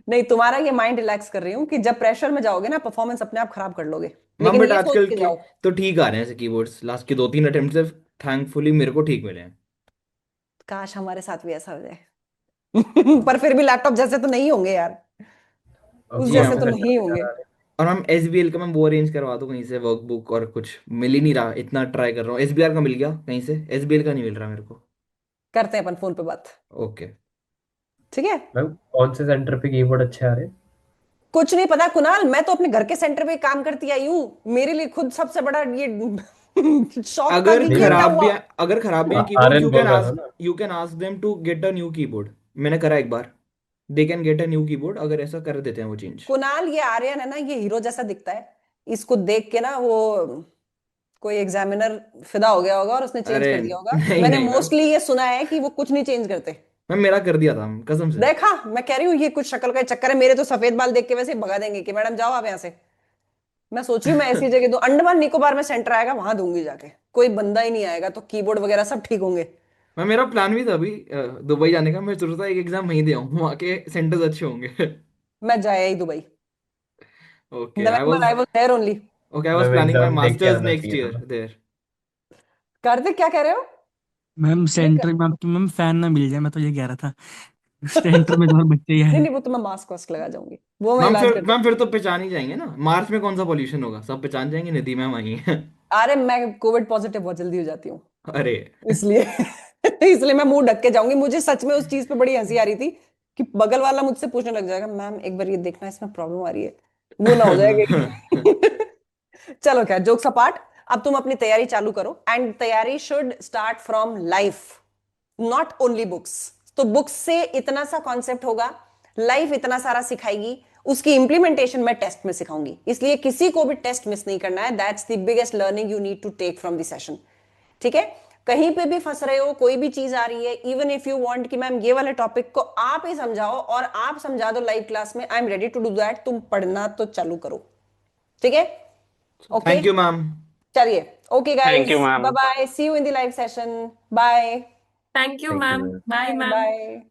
नहीं, तुम्हारा ये माइंड रिलैक्स कर रही हूँ कि जब प्रेशर में जाओगे ना, परफॉर्मेंस अपने आप खराब कर लोगे, मैम लेकिन बट ये सोच आजकल के के जाओ। तो ठीक आ रहे हैं ऐसे कीबोर्ड्स, लास्ट के 2-3 अटेम्प्ट से थैंकफुली मेरे को ठीक मिले हैं। काश हमारे साथ भी ऐसा हो जाए। पर फिर भी लैपटॉप जैसे तो नहीं होंगे यार, उस जी अभी जैसे आपके तो मैम। सेंटर नहीं पे होंगे। करा रहे और मैम एसबीएल का मैम वो अरेंज करवा दो कहीं से, वर्कबुक और कुछ मिल ही नहीं रहा, इतना ट्राई कर रहा हूँ। एसबीआर का मिल गया कहीं से, एसबीएल का नहीं मिल रहा मेरे को। करते हैं अपन फोन पे बात। ओके। ठीक है, मैम कौन से सेंटर पे कीबोर्ड अच्छे आ रहे हैं? कुछ नहीं पता कुणाल, मैं तो अपने घर के सेंटर पे काम करती आई हूँ। मेरे लिए खुद सबसे बड़ा ये शौक था अगर कि ये क्या खराब भी हुआ। अगर खराब भी है कीबोर्ड, आर्यन बोल रहा था ना। You can ask them to get a new keyboard. मैंने करा एक बार, they can get a new keyboard, अगर ऐसा कर देते हैं वो चेंज। कुणाल, ये आर्यन है ना, ये हीरो जैसा दिखता है। इसको देख के ना वो कोई एग्जामिनर फिदा हो गया होगा और उसने चेंज अरे कर दिया होगा। नहीं मैंने नहीं मैम, मोस्टली ये सुना है कि वो कुछ नहीं चेंज करते। मैम मेरा कर दिया था कसम से। देखा, मैं कह रही हूँ ये कुछ शक्ल का चक्कर है। मेरे तो सफेद बाल देख के वैसे ही भगा देंगे कि मैडम जाओ आप यहाँ से। मैं सोच रही हूँ मैं ऐसी जगह दूं, अंडमान निकोबार में सेंटर आएगा वहां दूंगी जाके, कोई बंदा ही नहीं आएगा तो कीबोर्ड वगैरह सब ठीक होंगे। मैं मेरा प्लान भी था अभी दुबई जाने का। मैं सोच रहा था एक एग्जाम वहीं दे आऊँ, वहाँ के सेंटर्स अच्छे होंगे। मैं जाया ही Dubai. Okay I November was I was there only. Okay I was ma'am planning my exam देख के मास्टर्स आना नेक्स्ट चाहिए था ईयर ना। देयर। कार्तिक क्या कह रहे हो? मैम नहीं कर... सेंटर में आपकी मैम फैन ना मिल जाए, मैं तो ये कह रहा था। सेंटर में जो है बच्चे ही नहीं आए। नहीं, वो तो मैं मास्क वास्क लगा जाऊंगी, वो मैं इलाज कर मैम दूंगी। फिर तो पहचान ही जाएंगे ना, मार्च में कौन सा पॉल्यूशन होगा, सब पहचान जाएंगे, नदी मैम आई है। अरे मैं कोविड पॉजिटिव बहुत जल्दी हो जाती हूँ, अरे इसलिए इसलिए मैं मुंह ढक के जाऊंगी। मुझे सच में उस चीज पे बड़ी हंसी आ रही थी कि बगल वाला मुझसे पूछने लग जाएगा, मैम एक बार ये देखना इसमें प्रॉब्लम आ रही है, वो ना हो जाएगी। चलो क्या, जोक्स अपार्ट, अब तुम अपनी तैयारी चालू करो। एंड तैयारी should start from life, not only books. तो बुक्स से इतना सा कॉन्सेप्ट होगा, लाइफ इतना सारा सिखाएगी, उसकी इंप्लीमेंटेशन मैं टेस्ट में सिखाऊंगी। इसलिए किसी को भी टेस्ट मिस नहीं करना है। That's the biggest learning you need to take from the session. ठीक है, कहीं पे भी फंस रहे हो, कोई भी चीज आ रही है, इवन इफ यू वांट कि मैम ये वाले टॉपिक को आप ही समझाओ और आप समझा दो लाइव क्लास में, I am ready to do that. तुम पढ़ना तो चालू करो। ठीक है, ओके, थैंक यू मैम। चलिए, okay thank you guys, bye ma'am. Bye, see you in the live session, bye thank you thank you ma'am, ma'am. Bye bye ma'am. Bye.